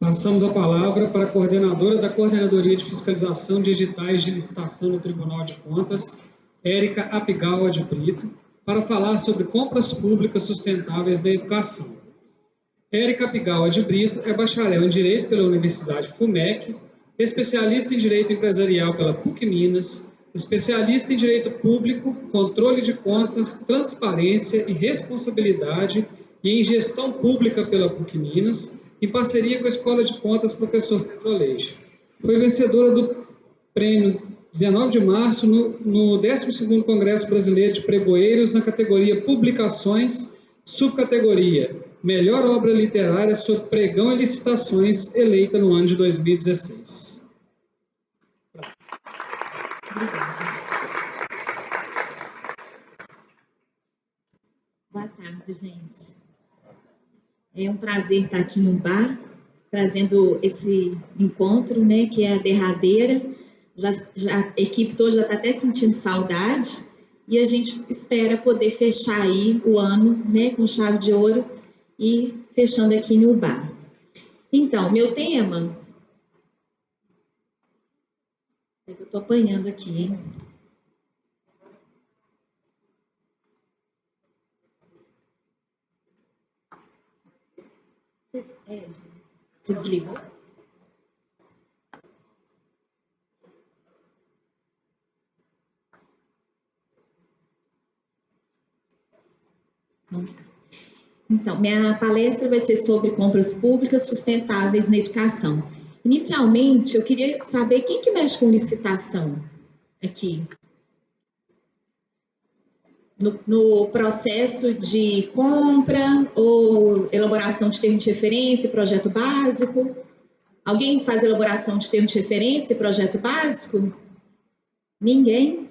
Passamos a palavra para a coordenadora da Coordenadoria de Fiscalização de Editais de Licitação no Tribunal de Contas, Érica Apigawa de Brito, para falar sobre compras públicas sustentáveis da educação. Érica Apigawa de Brito é bacharel em Direito pela Universidade FUMEC, especialista em Direito Empresarial pela PUC Minas, especialista em Direito Público, Controle de Contas, Transparência e Responsabilidade e em Gestão Pública pela PUC Minas, em parceria com a Escola de Contas Professor Pedro Aleixo. Foi vencedora do prêmio 19 de março no 12º Congresso Brasileiro de Pregoeiros na categoria Publicações, subcategoria Melhor Obra Literária sobre Pregão e Licitações, eleita no ano de 2016. Boa tarde, gente. É um prazer estar aqui no bar, trazendo esse encontro, né, que é a derradeira. A equipe toda já está até sentindo saudade e a gente espera poder fechar aí o ano, né, com chave de ouro e fechando aqui no bar. Então, meu tema... É que eu estou apanhando aqui, hein? Você desligou? Então, minha palestra vai ser sobre compras públicas sustentáveis na educação. Inicialmente, eu queria saber quem que mexe com licitação aqui. No processo de compra ou elaboração de termo de referência, projeto básico. Alguém faz elaboração de termo de referência, projeto básico? Ninguém?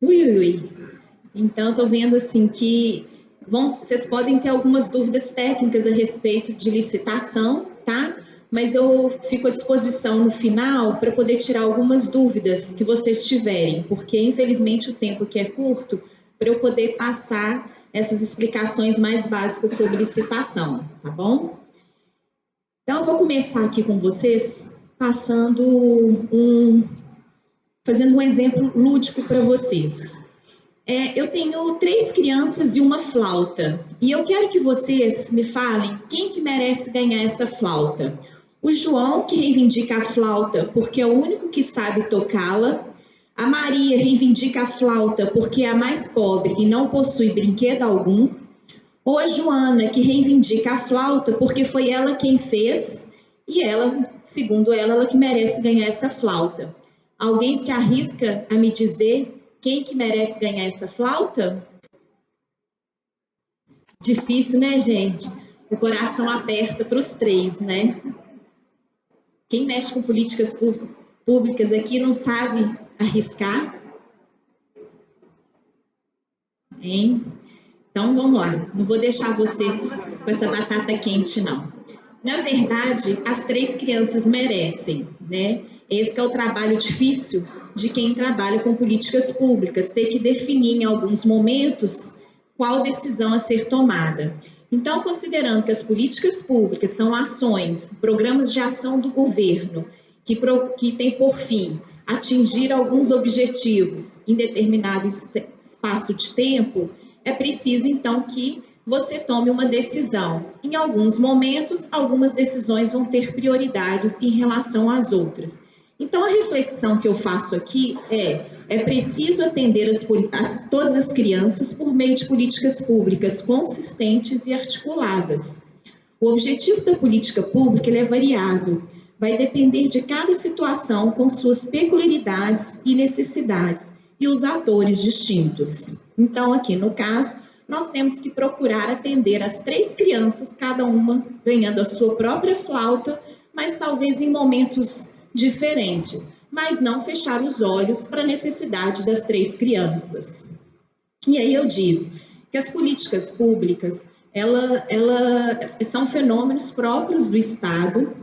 Ui. Então, estou vendo assim que vocês podem ter algumas dúvidas técnicas a respeito de licitação, tá? Mas eu fico à disposição no final para poder tirar algumas dúvidas que vocês tiverem, porque infelizmente o tempo aqui é curto, para eu poder passar essas explicações mais básicas sobre licitação, tá bom? Então, eu vou começar aqui com vocês fazendo um exemplo lúdico para vocês. Eu tenho 3 crianças e uma flauta, e eu quero que vocês me falem quem que merece ganhar essa flauta. O João, que reivindica a flauta porque é o único que sabe tocá-la. A Maria reivindica a flauta porque é a mais pobre e não possui brinquedo algum. Ou a Joana, que reivindica a flauta porque foi ela quem fez e ela, segundo ela que merece ganhar essa flauta. Alguém se arrisca a me dizer quem que merece ganhar essa flauta? Difícil, né, gente? O coração aperta para os 3, né? Quem mexe com políticas públicas aqui não sabe arriscar? Hein? Então, vamos lá. Não vou deixar vocês com essa batata quente, não. Na verdade, as 3 crianças merecem, né? Esse que é o trabalho difícil de quem trabalha com políticas públicas, ter que definir em alguns momentos qual decisão a ser tomada. Então, considerando que as políticas públicas são ações, programas de ação do governo, que tem por fim atingir alguns objetivos em determinado espaço de tempo, é preciso, então, que você tome uma decisão. Em alguns momentos, algumas decisões vão ter prioridades em relação às outras. Então, a reflexão que eu faço aqui é preciso atender todas as crianças por meio de políticas públicas consistentes e articuladas. O objetivo da política pública é variado, vai depender de cada situação com suas peculiaridades e necessidades e os atores distintos. Então, aqui no caso, nós temos que procurar atender as 3 crianças, cada uma ganhando a sua própria flauta, mas talvez em momentos diferentes, mas não fechar os olhos para a necessidade das 3 crianças. E aí eu digo que as políticas públicas, elas são fenômenos próprios do Estado,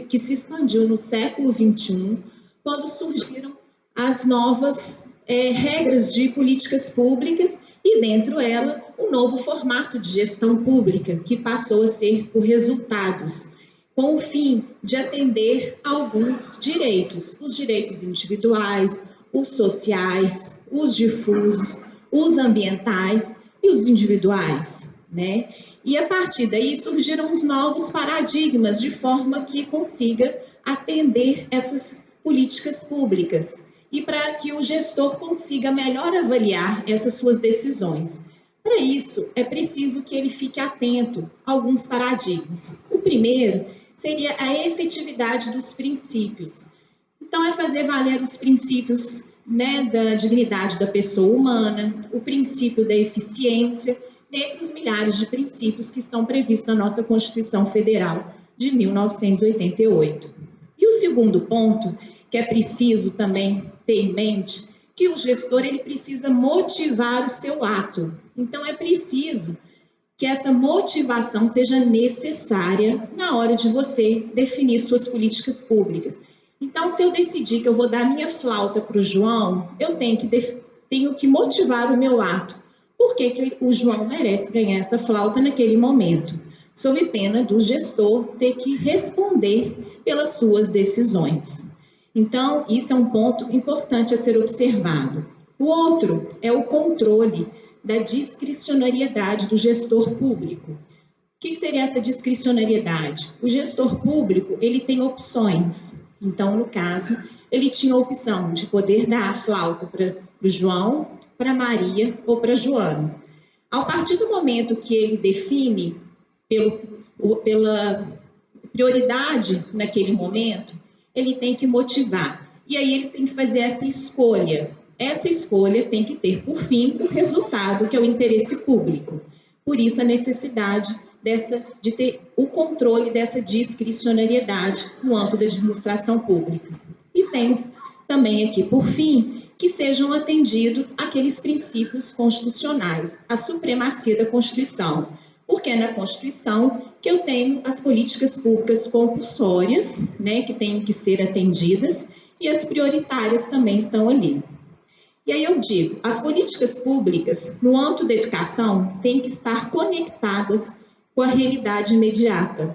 que se expandiu no século XXI, quando surgiram as novas regras de políticas públicas e, dentro dela, o novo formato de gestão pública, que passou a ser por resultados. com o fim de atender a alguns direitos, os direitos individuais, os sociais, os difusos, os ambientais e os individuais, né? E a partir daí surgiram os novos paradigmas de forma que consiga atender essas políticas públicas e para que o gestor consiga melhor avaliar essas suas decisões. Para isso, é preciso que ele fique atento a alguns paradigmas. O primeiro seria a efetividade dos princípios. Então, é fazer valer os princípios, né, da dignidade da pessoa humana, o princípio da eficiência, dentre os milhares de princípios que estão previstos na nossa Constituição Federal de 1988. E o segundo ponto, que é preciso também ter em mente, que o gestor ele precisa motivar o seu ato. Então, é preciso que essa motivação seja necessária na hora de você definir suas políticas públicas. Então, se eu decidir que eu vou dar minha flauta para o João, eu tenho que motivar o meu ato. Por que o João merece ganhar essa flauta naquele momento? Sob pena do gestor ter que responder pelas suas decisões. Então, isso é um ponto importante a ser observado. O outro é o controle da discricionariedade do gestor público. O que seria essa discricionariedade? O gestor público, ele tem opções. Então, no caso, ele tinha a opção de poder dar a flauta para o João, para Maria ou para Joana. A partir do momento que ele define pela prioridade naquele momento, ele tem que motivar. E aí ele tem que fazer essa escolha. Essa escolha tem que ter, por fim, o resultado, que é o interesse público. Por isso, a necessidade de ter o controle dessa discricionariedade no âmbito da administração pública. E tem também aqui, por fim, que sejam atendidos aqueles princípios constitucionais, a supremacia da Constituição, porque é na Constituição que eu tenho as políticas públicas compulsórias, né, que têm que ser atendidas, e as prioritárias também estão ali. E aí eu digo, as políticas públicas, no âmbito da educação, têm que estar conectadas com a realidade imediata.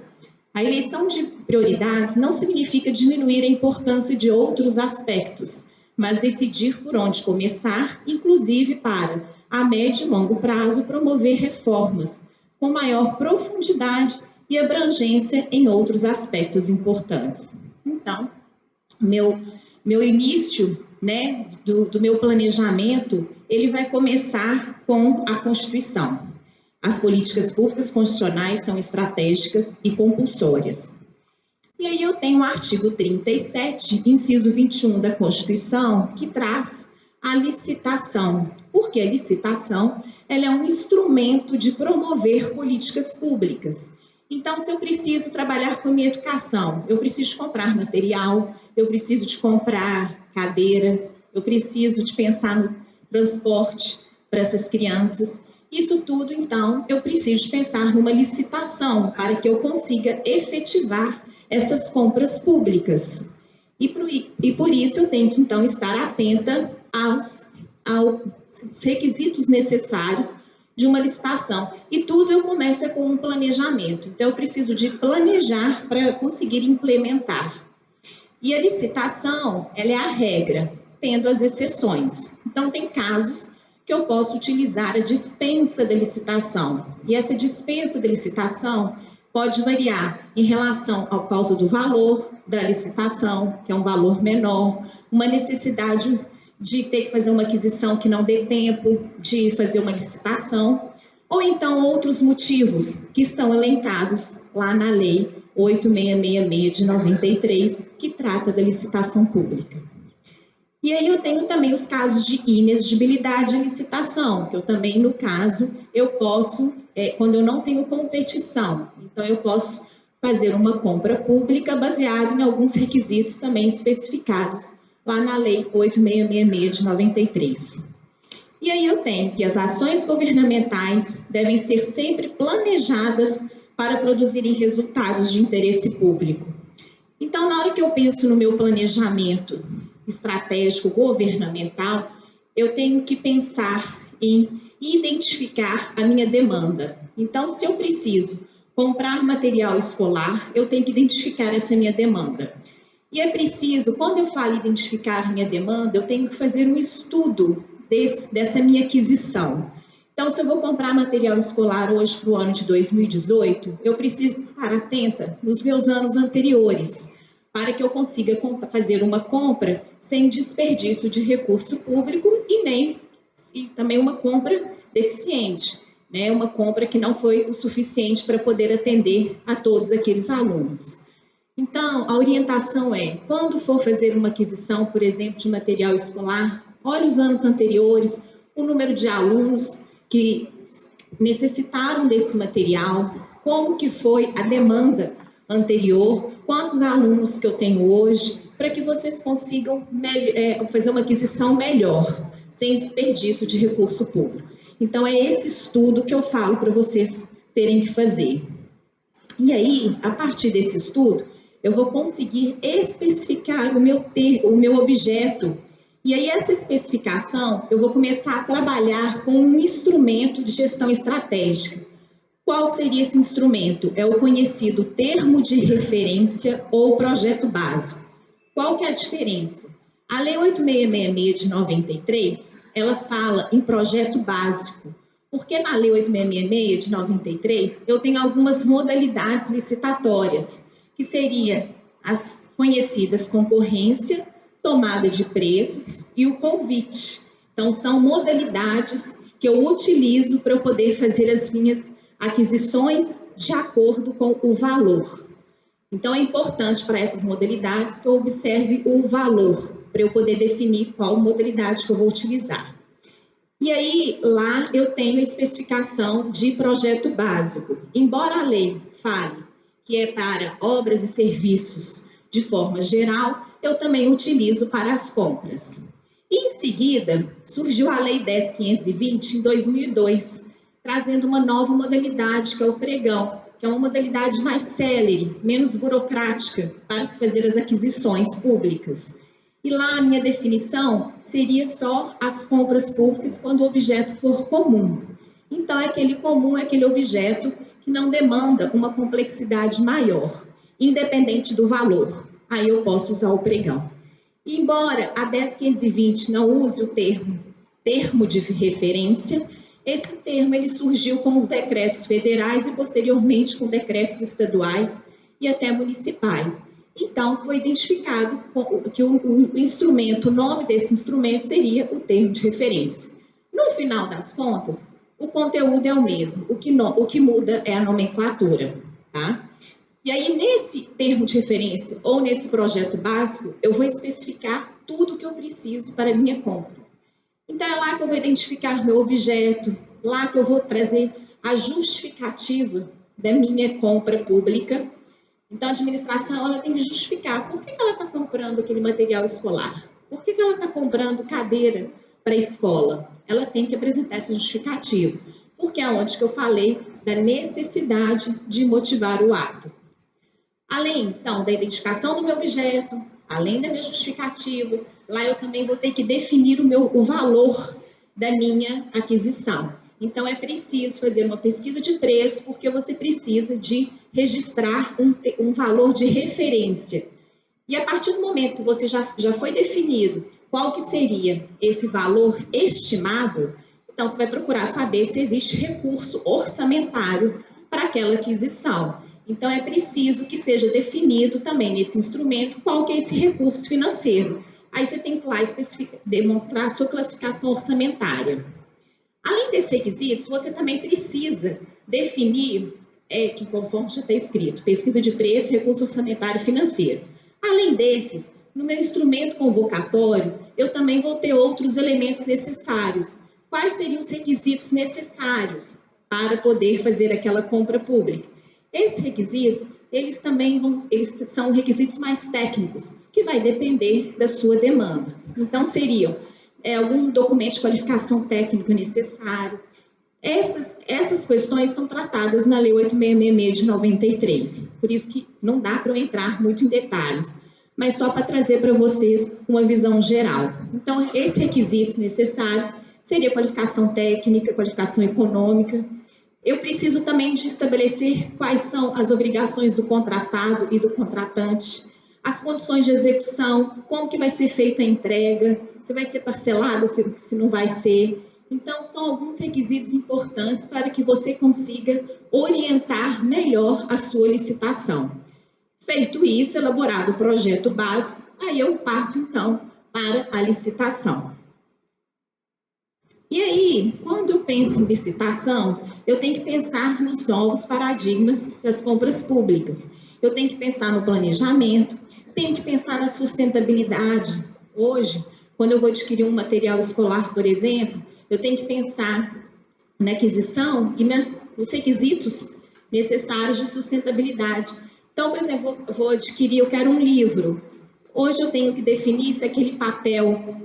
A eleição de prioridades não significa diminuir a importância de outros aspectos, mas decidir por onde começar, inclusive para, a médio e longo prazo, promover reformas com maior profundidade e abrangência em outros aspectos importantes. Então, meu início, né, do meu planejamento, ele vai começar com a Constituição. As políticas públicas constitucionais são estratégicas e compulsórias. E aí eu tenho o artigo 37, inciso 21 da Constituição, que traz a licitação. Porque a licitação ela é um instrumento de promover políticas públicas. Então, se eu preciso trabalhar com a minha educação, eu preciso de comprar material, eu preciso de comprar cadeira, eu preciso de pensar no transporte para essas crianças. Isso tudo, então, eu preciso de pensar numa licitação para que eu consiga efetivar essas compras públicas. E por isso eu tenho que, então, estar atenta aos requisitos necessários de uma licitação. E tudo começa com um planejamento. Então, eu preciso de planejar para conseguir implementar. E a licitação, ela é a regra, tendo as exceções. Então, tem casos que eu posso utilizar a dispensa da licitação. E essa dispensa da licitação pode variar em relação ao causa do valor da licitação, que é um valor menor, uma necessidade de ter que fazer uma aquisição que não dê tempo de fazer uma licitação, ou então outros motivos que estão elencados lá na Lei 8666 de 93, que trata da licitação pública. E aí eu tenho também os casos de inexigibilidade de licitação, que eu também, no caso, eu posso, quando eu não tenho competição, então eu posso fazer uma compra pública baseada em alguns requisitos também especificados lá na Lei 8666 de 93. E aí eu tenho que as ações governamentais devem ser sempre planejadas para produzirem resultados de interesse público. Então, na hora que eu penso no meu planejamento estratégico governamental, eu tenho que pensar em identificar a minha demanda. Então, se eu preciso comprar material escolar, eu tenho que identificar essa minha demanda. E é preciso, quando eu falo identificar minha demanda, eu tenho que fazer um estudo dessa minha aquisição. Então, se eu vou comprar material escolar hoje para o ano de 2018, eu preciso estar atenta nos meus anos anteriores, para que eu consiga fazer uma compra sem desperdício de recurso público e também uma compra deficiente, né? Uma compra que não foi o suficiente para poder atender a todos aqueles alunos. Então, a orientação é, quando for fazer uma aquisição, por exemplo, de material escolar, olhe os anos anteriores, o número de alunos que necessitaram desse material, como que foi a demanda anterior, quantos alunos que eu tenho hoje, para que vocês consigam fazer uma aquisição melhor, sem desperdício de recurso público. Então, é esse estudo que eu falo para vocês terem que fazer. E aí, a partir desse estudo, eu vou conseguir especificar o meu objeto. E aí, essa especificação, eu vou começar a trabalhar com um instrumento de gestão estratégica. Qual seria esse instrumento? É o conhecido termo de referência ou projeto básico. Qual que é a diferença? A Lei 8666 de 93, ela fala em projeto básico, porque na Lei 8666 de 93, eu tenho algumas modalidades licitatórias, que seriam as conhecidas concorrência, tomada de preços e o convite. Então, são modalidades que eu utilizo para eu poder fazer as minhas aquisições de acordo com o valor. Então, é importante para essas modalidades que eu observe o valor, para eu poder definir qual modalidade que eu vou utilizar. E aí, lá eu tenho a especificação de projeto básico. Embora a lei fale que é para obras e serviços de forma geral, eu também utilizo para as compras. E, em seguida, surgiu a Lei 10.520, em 2002, trazendo uma nova modalidade, que é o pregão, que é uma modalidade mais célere, menos burocrática, para se fazer as aquisições públicas. E lá a minha definição seria só as compras públicas quando o objeto for comum. Então, aquele comum é aquele objeto que não demanda uma complexidade maior, independente do valor. Aí eu posso usar o pregão. E, embora a 10.520 não use o termo de referência, esse termo ele surgiu com os decretos federais e posteriormente com decretos estaduais e até municipais. Então, foi identificado que o instrumento, o nome desse instrumento seria o termo de referência. No final das contas, o conteúdo é o mesmo, o que muda é a nomenclatura, tá? E aí, nesse termo de referência ou nesse projeto básico, eu vou especificar tudo o que eu preciso para a minha compra. Então, é lá que eu vou identificar meu objeto, lá que eu vou trazer a justificativa da minha compra pública. Então, a administração ela tem que justificar por que ela está comprando aquele material escolar, por que ela está comprando cadeira para a escola. Ela tem que apresentar essa justificativa, porque é onde que eu falei da necessidade de motivar o ato. Além, então, da identificação do meu objeto, além da minha justificativa, lá eu também vou ter que definir o valor da minha aquisição. Então, é preciso fazer uma pesquisa de preço, porque você precisa de registrar um valor de referência. E a partir do momento que você já foi definido qual que seria esse valor estimado, então você vai procurar saber se existe recurso orçamentário para aquela aquisição. Então, é preciso que seja definido também nesse instrumento qual que é esse recurso financeiro. Aí você tem que lá demonstrar a sua classificação orçamentária. Além desses requisitos, você também precisa definir, que conforme já está escrito, pesquisa de preço, recurso orçamentário e financeiro. Além desses, no meu instrumento convocatório, eu também vou ter outros elementos necessários. Quais seriam os requisitos necessários para poder fazer aquela compra pública? Esses requisitos, eles são requisitos mais técnicos, que vai depender da sua demanda. Então, seriam algum documento de qualificação técnica necessário. Essas questões estão tratadas na Lei 8666 de 93, por isso que não dá para eu entrar muito em detalhes, mas só para trazer para vocês uma visão geral. Então, esses requisitos necessários seria qualificação técnica, qualificação econômica, Eu preciso também de estabelecer quais são as obrigações do contratado e do contratante, as condições de execução, como que vai ser feita a entrega, se vai ser parcelada, se não vai ser. Então, são alguns requisitos importantes para que você consiga orientar melhor a sua licitação. Feito isso, elaborado o projeto básico, aí eu parto, então, para a licitação. E aí, quando eu penso em licitação, eu tenho que pensar nos novos paradigmas das compras públicas. Eu tenho que pensar no planejamento, tenho que pensar na sustentabilidade. Hoje, quando eu vou adquirir um material escolar, por exemplo, eu tenho que pensar na aquisição e nos requisitos necessários de sustentabilidade. Então, por exemplo, eu quero um livro. Hoje eu tenho que definir se aquele papel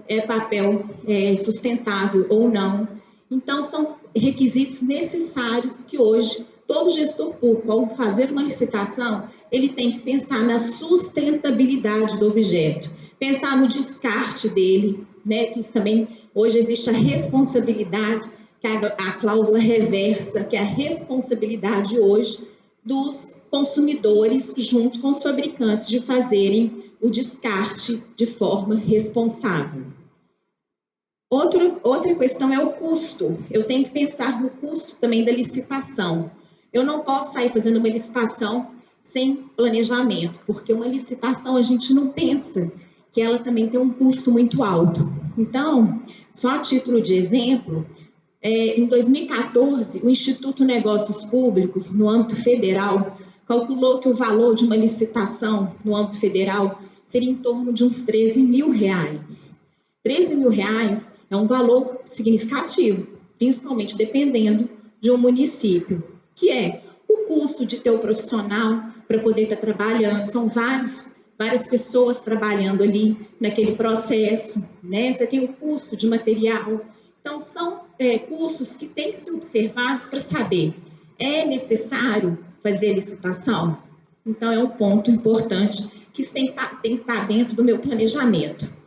é sustentável ou não. Então, são requisitos necessários que hoje todo gestor público, ao fazer uma licitação, ele tem que pensar na sustentabilidade do objeto, pensar no descarte dele, né? Que isso também, hoje existe a responsabilidade, que a cláusula reversa, que é a responsabilidade hoje dos consumidores junto com os fabricantes de fazerem o descarte de forma responsável. Outra questão é o custo. Eu tenho que pensar no custo também da licitação. Eu não posso sair fazendo uma licitação sem planejamento, porque uma licitação a gente não pensa que ela também tem um custo muito alto. Então, só a título de exemplo, em 2014, o Instituto Negócios Públicos, no âmbito federal, calculou que o valor de uma licitação no âmbito federal seria em torno de uns R$13 mil. R$13 mil é um valor significativo, principalmente dependendo de um município, que é o custo de ter o profissional para poder estar trabalhando, são várias pessoas trabalhando ali naquele processo, né? Você tem o custo de material, então são custos que têm que ser observados para saber, é necessário fazer licitação? Então é um ponto importante que tem que estar dentro do meu planejamento.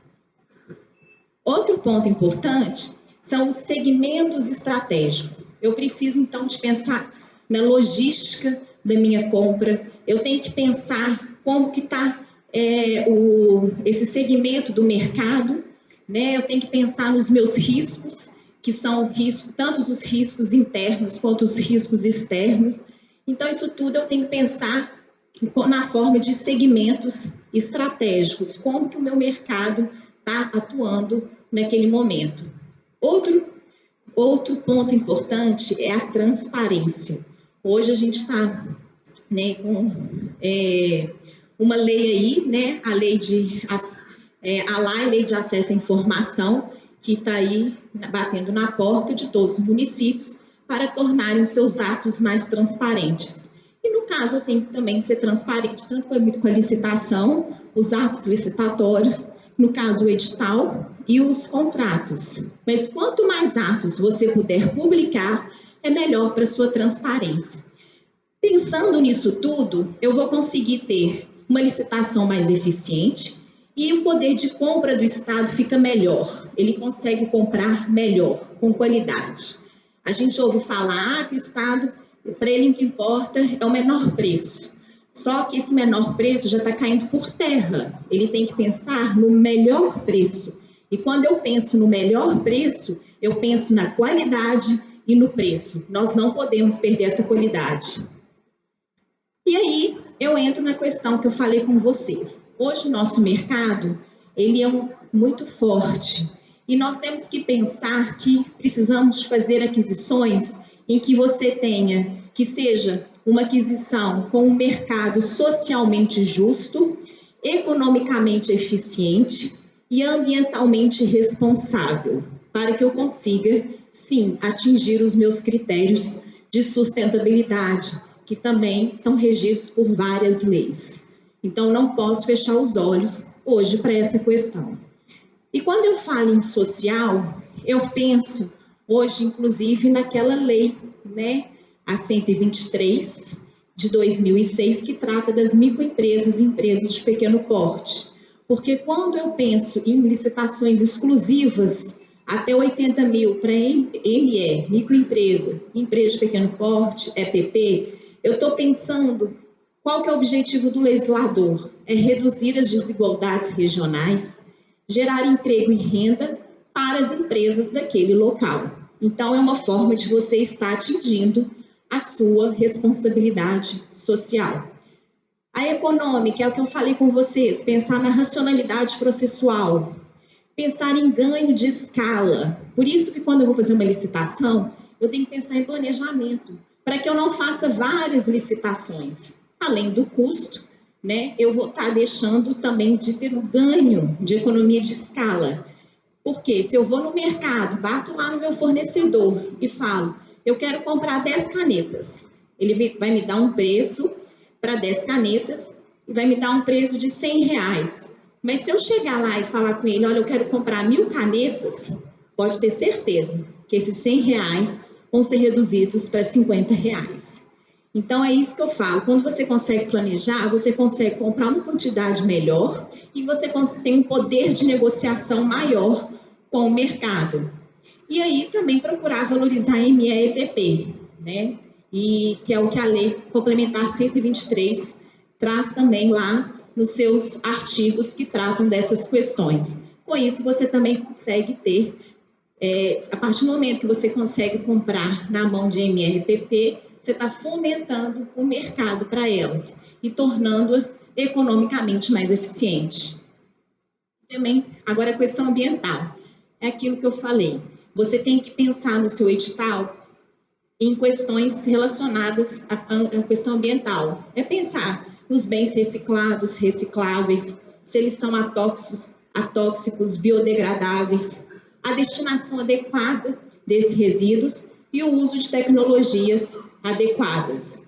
Outro ponto importante são os segmentos estratégicos. Eu preciso, então, de pensar na logística da minha compra, eu tenho que pensar como que está esse segmento do mercado, né? Eu tenho que pensar nos meus riscos, que são tanto os riscos internos quanto os riscos externos. Então, isso tudo eu tenho que pensar na forma de segmentos estratégicos, como que o meu mercado está atuando naquele momento. Outro ponto importante é a transparência. Hoje a gente está, né, com uma lei aí, né, a lei de acesso à informação, que está aí batendo na porta de todos os municípios para tornarem os seus atos mais transparentes. E no caso eu tenho que também ser transparente, tanto com a licitação, os atos licitatórios, no caso o edital e os contratos. Mas quanto mais atos você puder publicar, é melhor para a sua transparência. Pensando nisso tudo, eu vou conseguir ter uma licitação mais eficiente e o poder de compra do Estado fica melhor. Ele consegue comprar melhor, com qualidade. A gente ouve falar que o Estado, para ele o que importa é o menor preço. Só que esse menor preço já está caindo por terra. Ele tem que pensar no melhor preço. E quando eu penso no melhor preço, eu penso na qualidade e no preço. Nós não podemos perder essa qualidade. E aí, eu entro na questão que eu falei com vocês. Hoje, o nosso mercado, ele é muito forte. E nós temos que pensar que precisamos fazer aquisições em que você tenha, que seja uma aquisição com um mercado socialmente justo, economicamente eficiente e ambientalmente responsável, para que eu consiga, sim, atingir os meus critérios de sustentabilidade, que também são regidos por várias leis. Então, não posso fechar os olhos hoje para essa questão. E quando eu falo em social, eu penso hoje, inclusive, naquela lei, né, a 123 de 2006, que trata das microempresas e empresas de pequeno porte. Porque quando eu penso em licitações exclusivas, até 80 mil para ME, microempresa, empresa de pequeno porte, EPP, eu estou pensando qual que é o objetivo do legislador? É reduzir as desigualdades regionais, gerar emprego e renda para as empresas daquele local. Então, é uma forma de você estar atingindo a sua responsabilidade social. A econômica, é o que eu falei com vocês, pensar na racionalidade processual, pensar em ganho de escala. Por isso que quando eu vou fazer uma licitação, eu tenho que pensar em planejamento, para que eu não faça várias licitações. Além do custo, né, eu vou estar deixando também de ter um ganho de economia de escala. Porque se eu vou no mercado, bato lá no meu fornecedor e falo, eu quero comprar 10 canetas, ele vai me dar um preço para 10 canetas e vai me dar um preço de R$100. Mas se eu chegar lá e falar com ele, olha, eu quero comprar 1000 canetas, pode ter certeza que esses R$100 vão ser reduzidos para R$50. Então, é isso que eu falo. Quando você consegue planejar, você consegue comprar uma quantidade melhor e você tem um poder de negociação maior com o mercado. E aí, também procurar valorizar ME e EPP, né? E que é o que a Lei Complementar 123 traz também lá nos seus artigos que tratam dessas questões. Com isso, você também consegue ter, a partir do momento que você consegue comprar na mão de ME e EPP, você está fomentando o mercado para elas e tornando-as economicamente mais eficientes. Também, agora a questão ambiental. É aquilo que eu falei. Você tem que pensar no seu edital em questões relacionadas à questão ambiental. É pensar nos bens reciclados, recicláveis, se eles são atóxicos, biodegradáveis, a destinação adequada desses resíduos e o uso de tecnologias adequadas.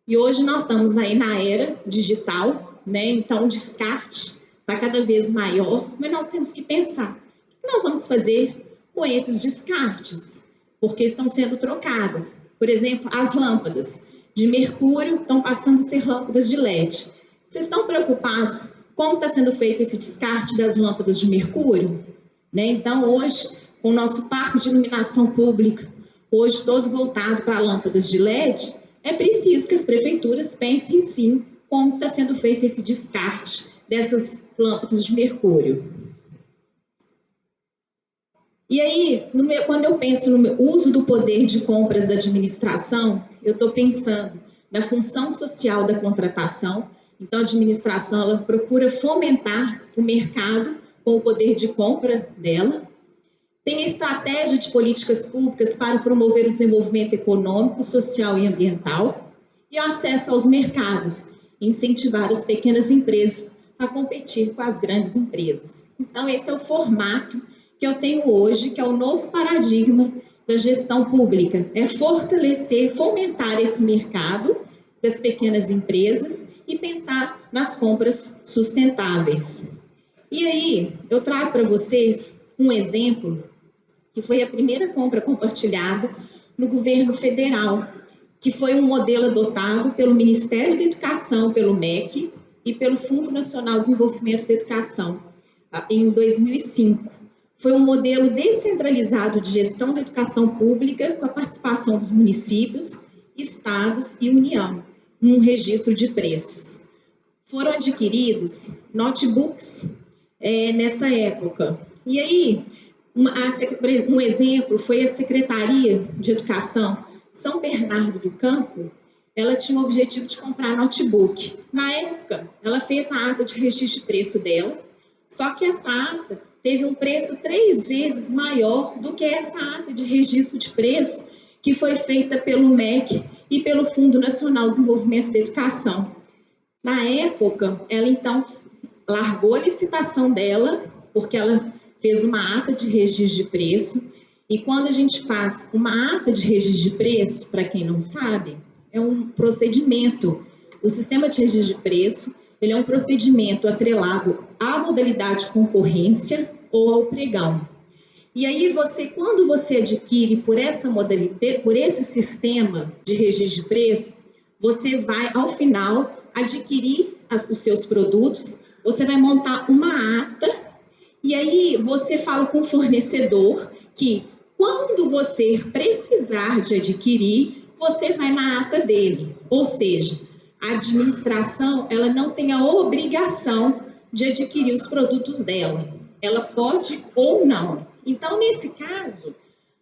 E hoje nós estamos aí na era digital, né? Então o descarte está cada vez maior, mas nós temos que pensar o que nós vamos fazer com esses descartes, porque estão sendo trocadas. Por exemplo, as lâmpadas de mercúrio estão passando a ser lâmpadas de LED. Vocês estão preocupados como está sendo feito esse descarte das lâmpadas de mercúrio? Né? Então hoje, com o nosso parque de iluminação pública, hoje todo voltado para lâmpadas de LED, é preciso que as prefeituras pensem sim como está sendo feito esse descarte dessas lâmpadas de mercúrio. E aí, quando eu penso no uso do poder de compras da administração, eu estou pensando na função social da contratação. Então, a administração ela procura fomentar o mercado com o poder de compra dela. Tem a estratégia de políticas públicas para promover o desenvolvimento econômico, social e ambiental e o acesso aos mercados, incentivar as pequenas empresas a competir com as grandes empresas. Então, esse é o formato que eu tenho hoje, que é o novo paradigma da gestão pública, é fortalecer, fomentar esse mercado das pequenas empresas e pensar nas compras sustentáveis. E aí, eu trago para vocês um exemplo que foi a primeira compra compartilhada no governo federal, que foi um modelo adotado pelo Ministério da Educação, pelo MEC e pelo Fundo Nacional de Desenvolvimento da Educação, em 2005. Foi um modelo descentralizado de gestão da educação pública com a participação dos municípios, estados e União, num registro de preços. Foram adquiridos notebooks nessa época. E aí, um exemplo foi a Secretaria de Educação São Bernardo do Campo, ela tinha o objetivo de comprar notebook. Na época, ela fez a ata de registro de preço delas, só que essa ata teve um preço 3 vezes maior do que essa ata de registro de preço que foi feita pelo MEC e pelo Fundo Nacional de Desenvolvimento da Educação. Na época, ela então largou a licitação dela, porque ela fez uma ata de registro de preço, e quando a gente faz uma ata de registro de preço, para quem não sabe, é um procedimento. O sistema de registro de preço, ele é um procedimento atrelado à modalidade de concorrência ou ao pregão. E aí, quando você adquire por essa modalidade, por esse sistema de registro de preço, você vai, ao final, adquirir os seus produtos, você vai montar uma ata, e aí você fala com o fornecedor que quando você precisar de adquirir, você vai na ata dele. Ou seja, a administração, ela não tem a obrigação de adquirir os produtos dela. Ela pode ou não. Então, nesse caso,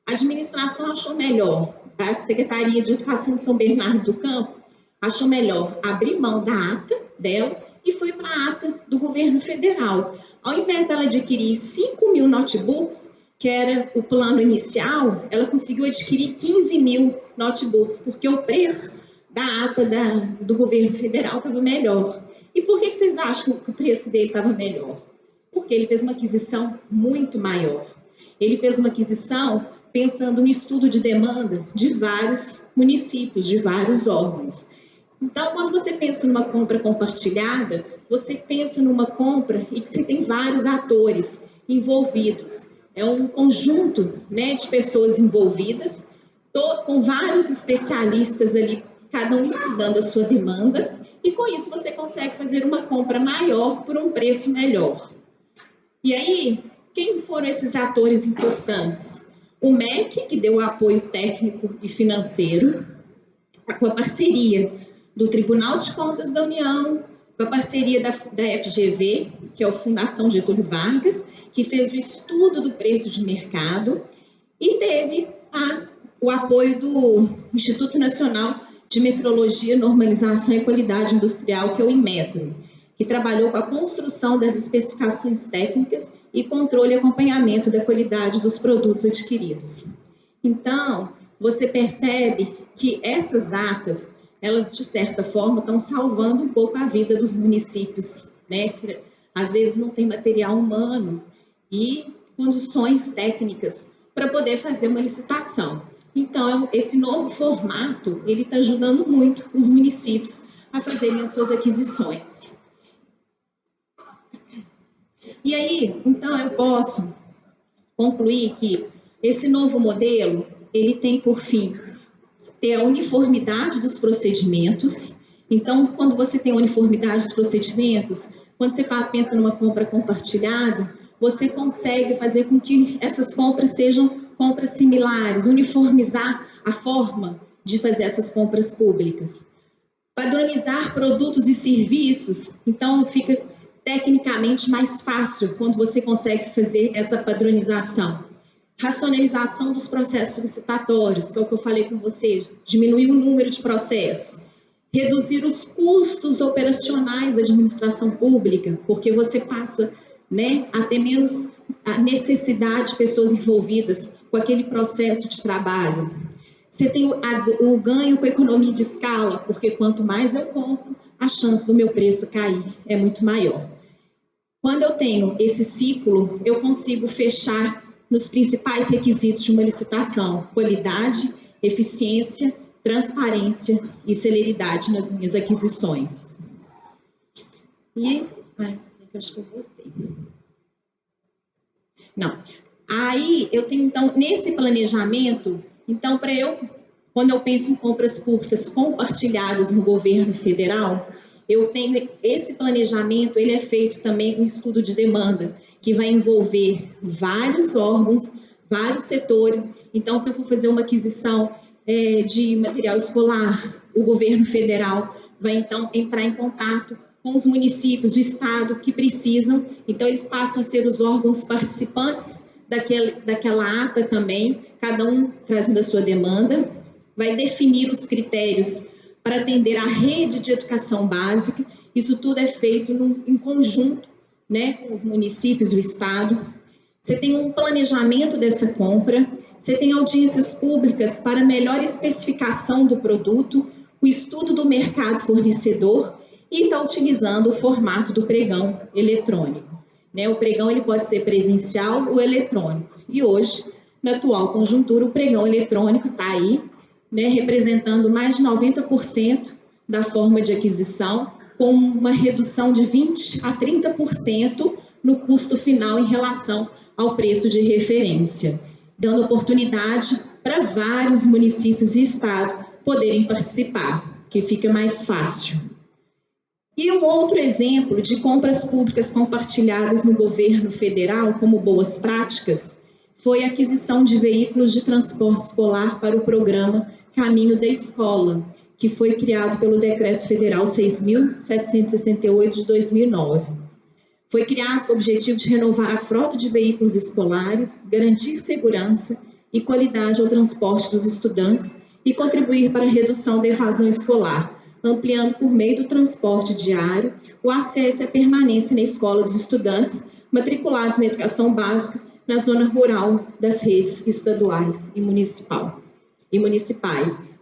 a administração achou melhor, a Secretaria de Educação de São Bernardo do Campo achou melhor abrir mão da ata dela e foi para a ata do governo federal. Ao invés dela adquirir 5.000 notebooks, que era o plano inicial, ela conseguiu adquirir 15.000 notebooks, porque o preço da ata do governo federal estava melhor. E por que vocês acham que o preço dele estava melhor? Porque ele fez uma aquisição muito maior. Ele fez uma aquisição pensando no estudo de demanda de vários municípios, de vários órgãos. Então, quando você pensa numa compra compartilhada, você pensa numa compra e que você tem vários atores envolvidos. É um conjunto, né, de pessoas envolvidas, com vários especialistas ali, cada um estudando a sua demanda, e com isso você consegue fazer uma compra maior por um preço melhor. E aí, quem foram esses atores importantes? O MEC, que deu apoio técnico e financeiro, com a parceria do Tribunal de Contas da União, com a parceria da FGV, que é a Fundação Getúlio Vargas, que fez o estudo do preço de mercado, e teve o apoio do Instituto Nacional de Metrologia, Normalização e Qualidade Industrial, que é o Inmetro, que trabalhou com a construção das especificações técnicas e controle e acompanhamento da qualidade dos produtos adquiridos. Então, você percebe que essas atas, elas, de certa forma, estão salvando um pouco a vida dos municípios, né? Que às vezes não tem material humano e condições técnicas para poder fazer uma licitação. Então, esse novo formato, ele está ajudando muito os municípios a fazerem as suas aquisições. E aí, então, eu posso concluir que esse novo modelo, ele tem por fim ter a uniformidade dos procedimentos. Então, quando você tem a uniformidade dos procedimentos, quando você pensa numa compra compartilhada, você consegue fazer com que essas compras sejam compras similares, uniformizar a forma de fazer essas compras públicas. Padronizar produtos e serviços, então fica tecnicamente mais fácil quando você consegue fazer essa padronização. Racionalização dos processos licitatórios, que é o que eu falei com vocês, diminuir o número de processos. Reduzir os custos operacionais da administração pública, porque você passa, né, a ter menos a necessidade de pessoas envolvidas com aquele processo de trabalho. Você tem o ganho com a economia de escala, porque quanto mais eu compro, a chance do meu preço cair é muito maior. Quando eu tenho esse ciclo, eu consigo fechar nos principais requisitos de uma licitação: qualidade, eficiência, transparência e celeridade nas minhas aquisições. E acho que eu voltei. Não. Aí eu tenho, então, nesse planejamento, então, quando eu penso em compras públicas compartilhadas no governo federal, eu tenho esse planejamento, ele é feito também com estudo de demanda, que vai envolver vários órgãos, vários setores. Então, se eu for fazer uma aquisição de material escolar, o governo federal vai, então, entrar em contato com os municípios, o estado que precisam. Então, eles passam a ser os órgãos participantes daquela ata também, cada um trazendo a sua demanda, vai definir os critérios para atender a rede de educação básica. Isso tudo é feito em conjunto, né, com os municípios e o estado. Você tem um planejamento dessa compra, você tem audiências públicas para melhor especificação do produto, o estudo do mercado fornecedor e está utilizando o formato do pregão eletrônico. O pregão ele pode ser presencial ou eletrônico. E hoje, na atual conjuntura, o pregão eletrônico está aí, né, representando mais de 90% da forma de aquisição, com uma redução de 20% a 30% no custo final em relação ao preço de referência, dando oportunidade para vários municípios e estados poderem participar, que fica mais fácil. E um outro exemplo de compras públicas compartilhadas no governo federal, como boas práticas, foi a aquisição de veículos de transporte escolar para o programa Caminho da Escola, que foi criado pelo Decreto Federal 6.768 de 2009. Foi criado com o objetivo de renovar a frota de veículos escolares, garantir segurança e qualidade ao transporte dos estudantes e contribuir para a redução da evasão escolar, ampliando por meio do transporte diário o acesso e a permanência na escola dos estudantes matriculados na educação básica na zona rural das redes estaduais e municipais.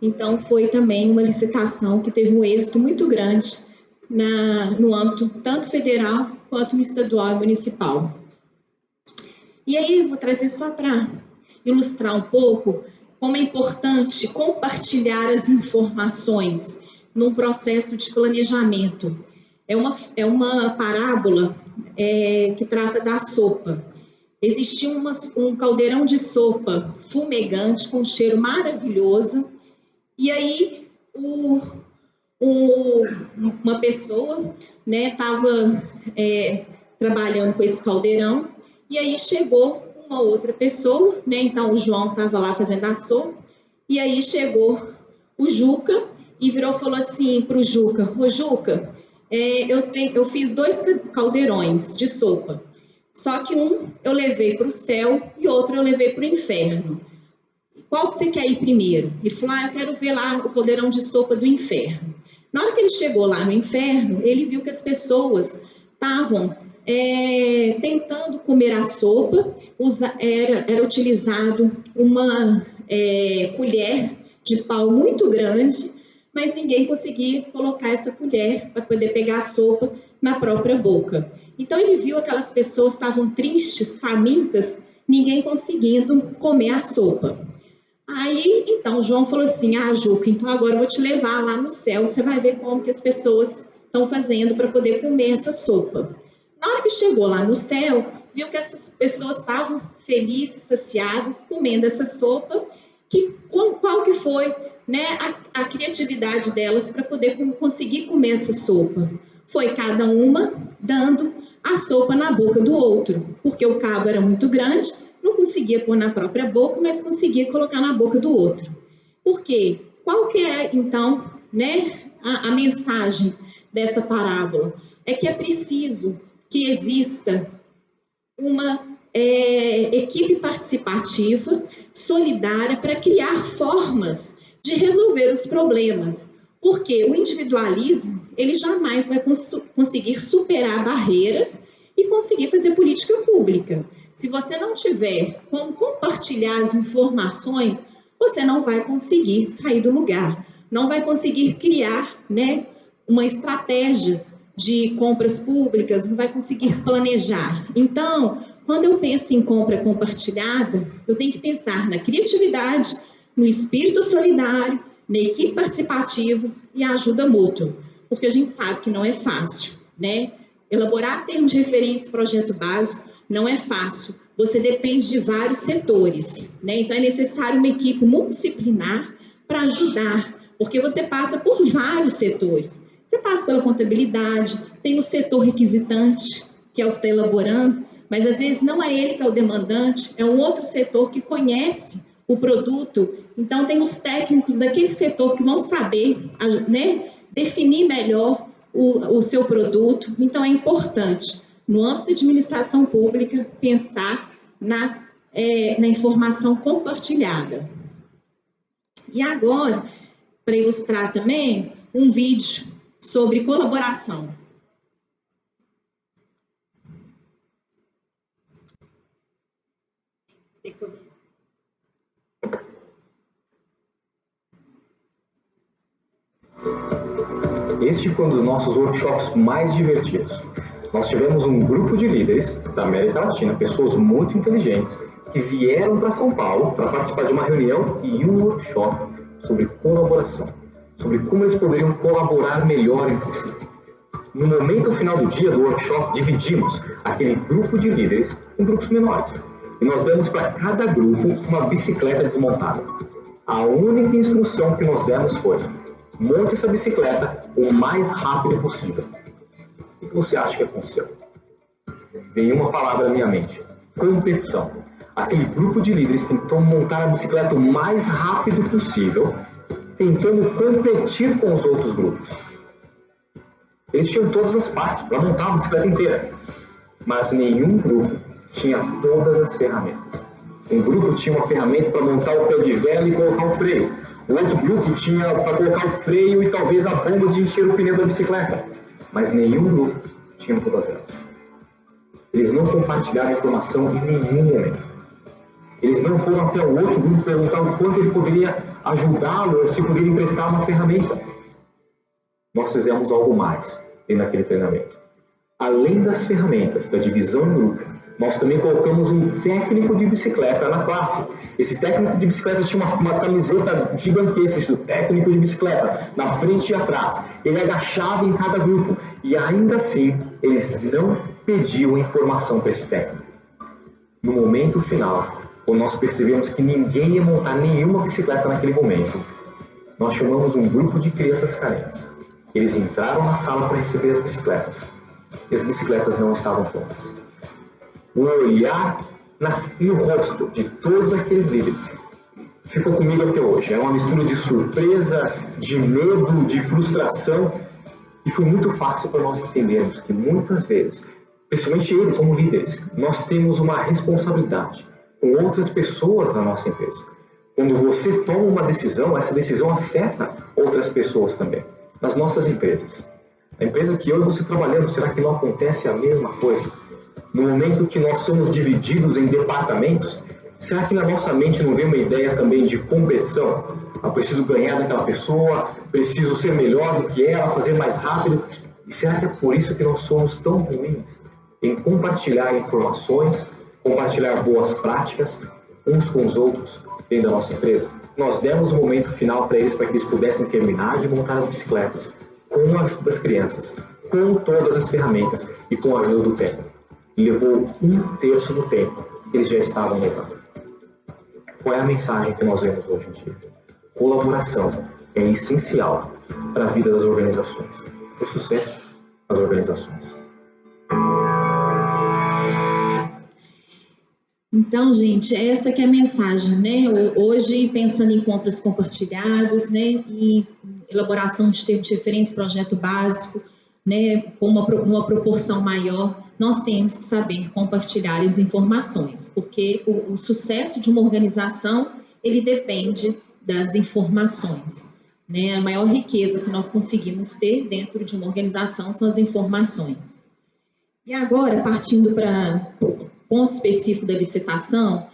Então, foi também uma licitação que teve um êxito muito grande no âmbito tanto federal quanto no estadual e municipal. E aí, eu vou trazer só para ilustrar um pouco como é importante compartilhar as informações num processo de planejamento. É uma parábola que trata da sopa. Existia um caldeirão de sopa fumegante, com um cheiro maravilhoso, e aí uma pessoa estava trabalhando com esse caldeirão, e aí chegou uma outra pessoa, então o João estava lá fazendo a sopa, e aí chegou o Juca e virou e falou assim para o Juca: ô Juca, eu fiz 2 caldeirões de sopa, só que um eu levei para o céu e outro eu levei para o inferno. Qual que você quer ir primeiro? Ele falou: eu quero ver lá o caldeirão de sopa do inferno. Na hora que ele chegou lá no inferno, ele viu que as pessoas estavam tentando comer a sopa, era utilizado uma colher de pau muito grande, mas ninguém conseguia colocar essa colher para poder pegar a sopa na própria boca. Então ele viu aquelas pessoas estavam tristes, famintas, ninguém conseguindo comer a sopa. Aí, então, João falou assim: Juca, então agora eu vou te levar lá no céu, você vai ver como que as pessoas estão fazendo para poder comer essa sopa. Na hora que chegou lá no céu, viu que essas pessoas estavam felizes, saciadas, comendo essa sopa, qual que foi a criatividade delas para poder conseguir comer essa sopa? Foi cada uma dando a sopa na boca do outro, porque o cabo era muito grande, não conseguia pôr na própria boca, mas conseguia colocar na boca do outro. Por quê? Qual que é, então, a mensagem dessa parábola? É que é preciso que exista uma equipe participativa, solidária, para criar formas de resolver os problemas, porque o individualismo, ele jamais vai conseguir superar barreiras e conseguir fazer política pública. Se você não tiver como compartilhar as informações, você não vai conseguir sair do lugar, não vai conseguir criar uma estratégia de compras públicas, não vai conseguir planejar. Então, quando eu penso em compra compartilhada, eu tenho que pensar na criatividade, no espírito solidário, na equipe participativa e a ajuda mútua, porque a gente sabe que não é fácil, Elaborar termo de referência e projeto básico não é fácil, você depende de vários setores, Então é necessário uma equipe multidisciplinar para ajudar, porque você passa por vários setores. Você passa pela contabilidade, tem o setor requisitante, que é o que está elaborando, mas às vezes não é ele que é o demandante, é um outro setor que conhece o produto, então tem os técnicos daquele setor que vão saber, definir melhor o seu produto. Então é importante, no âmbito da administração pública, pensar na informação compartilhada. E agora, para ilustrar também, um vídeo sobre colaboração. Este foi um dos nossos workshops mais divertidos. Nós tivemos um grupo de líderes da América Latina, pessoas muito inteligentes, que vieram para São Paulo para participar de uma reunião e um workshop sobre colaboração, sobre como eles poderiam colaborar melhor entre si. No momento final do dia do workshop, dividimos aquele grupo de líderes em grupos menores. E nós demos para cada grupo uma bicicleta desmontada. A única instrução que nós demos foi: monte essa bicicleta o mais rápido possível. O que você acha que aconteceu? Veio uma palavra na minha mente: competição. Aquele grupo de líderes tentou montar a bicicleta o mais rápido possível, tentando competir com os outros grupos. Eles tinham todas as partes para montar a bicicleta inteira, mas nenhum grupo tinha todas as ferramentas. Um grupo tinha uma ferramenta para montar o pé de vela e colocar o freio. O outro grupo tinha para colocar o freio e talvez a bomba de encher o pneu da bicicleta. Mas nenhum grupo tinha todas elas. Eles não compartilharam informação em nenhum momento. Eles não foram até o outro grupo perguntar o quanto ele poderia ajudá-lo ou se poderia emprestar uma ferramenta. Nós fizemos algo mais dentro daquele treinamento. Além das ferramentas da divisão em grupo, nós também colocamos um técnico de bicicleta na classe. Esse técnico de bicicleta tinha uma camiseta gigantesca do técnico de bicicleta, na frente e atrás. Ele agachava em cada grupo e ainda assim eles não pediam informação para esse técnico. No momento final, quando nós percebemos que ninguém ia montar nenhuma bicicleta naquele momento, nós chamamos um grupo de crianças carentes. Eles entraram na sala para receber as bicicletas. E as bicicletas não estavam prontas. O olhar no rosto de todos aqueles líderes ficou comigo até hoje. Era uma mistura de surpresa, de medo, de frustração. E foi muito fácil para nós entendermos que muitas vezes, principalmente eles como líderes, nós temos uma responsabilidade com outras pessoas na nossa empresa. Quando você toma uma decisão, essa decisão afeta outras pessoas também, nas nossas empresas. A empresa que eu e você trabalhamos, será que não acontece a mesma coisa? No momento que nós somos divididos em departamentos, será que na nossa mente não vem uma ideia também de competição? Eu preciso ganhar daquela pessoa, preciso ser melhor do que ela, fazer mais rápido. E será que é por isso que nós somos tão ruins em compartilhar informações, compartilhar boas práticas uns com os outros dentro da nossa empresa? Nós demos o momento final para eles, para que eles pudessem terminar de montar as bicicletas com a ajuda das crianças, com todas as ferramentas e com a ajuda do técnico. Levou 1/3 do tempo que eles já estavam levando. Qual é a mensagem que nós vemos hoje em dia? Colaboração é essencial para a vida das organizações, para o sucesso das organizações. Então, gente, essa que é a mensagem, né? Hoje, pensando em compras compartilhadas, né? E elaboração de termo de referência, projeto básico, né? Com uma proporção maior, nós temos que saber compartilhar as informações, porque o sucesso de uma organização, ele depende das informações, né? A maior riqueza que nós conseguimos ter dentro de uma organização são as informações. E agora, partindo para ponto específico da licitação,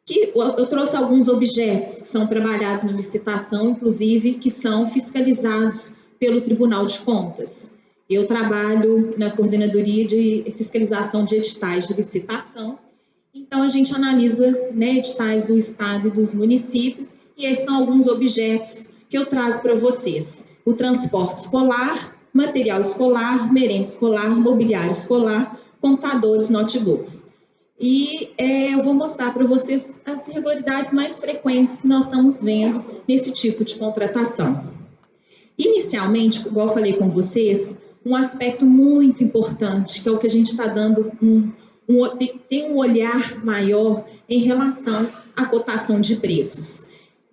que eu trouxe alguns objetos que são trabalhados na licitação, inclusive que são fiscalizados pelo Tribunal de Contas. Eu trabalho na coordenadoria de fiscalização de editais de licitação, então a gente analisa, né, editais do Estado e dos municípios, e esses são alguns objetos que eu trago para vocês. O transporte escolar, material escolar, merenda escolar, mobiliário escolar, computadores, notebooks. E eu vou mostrar para vocês as irregularidades mais frequentes que nós estamos vendo nesse tipo de contratação. Inicialmente, igual eu falei com vocês, um aspecto muito importante, que é o que a gente está dando, tem um olhar maior em relação à cotação de preços.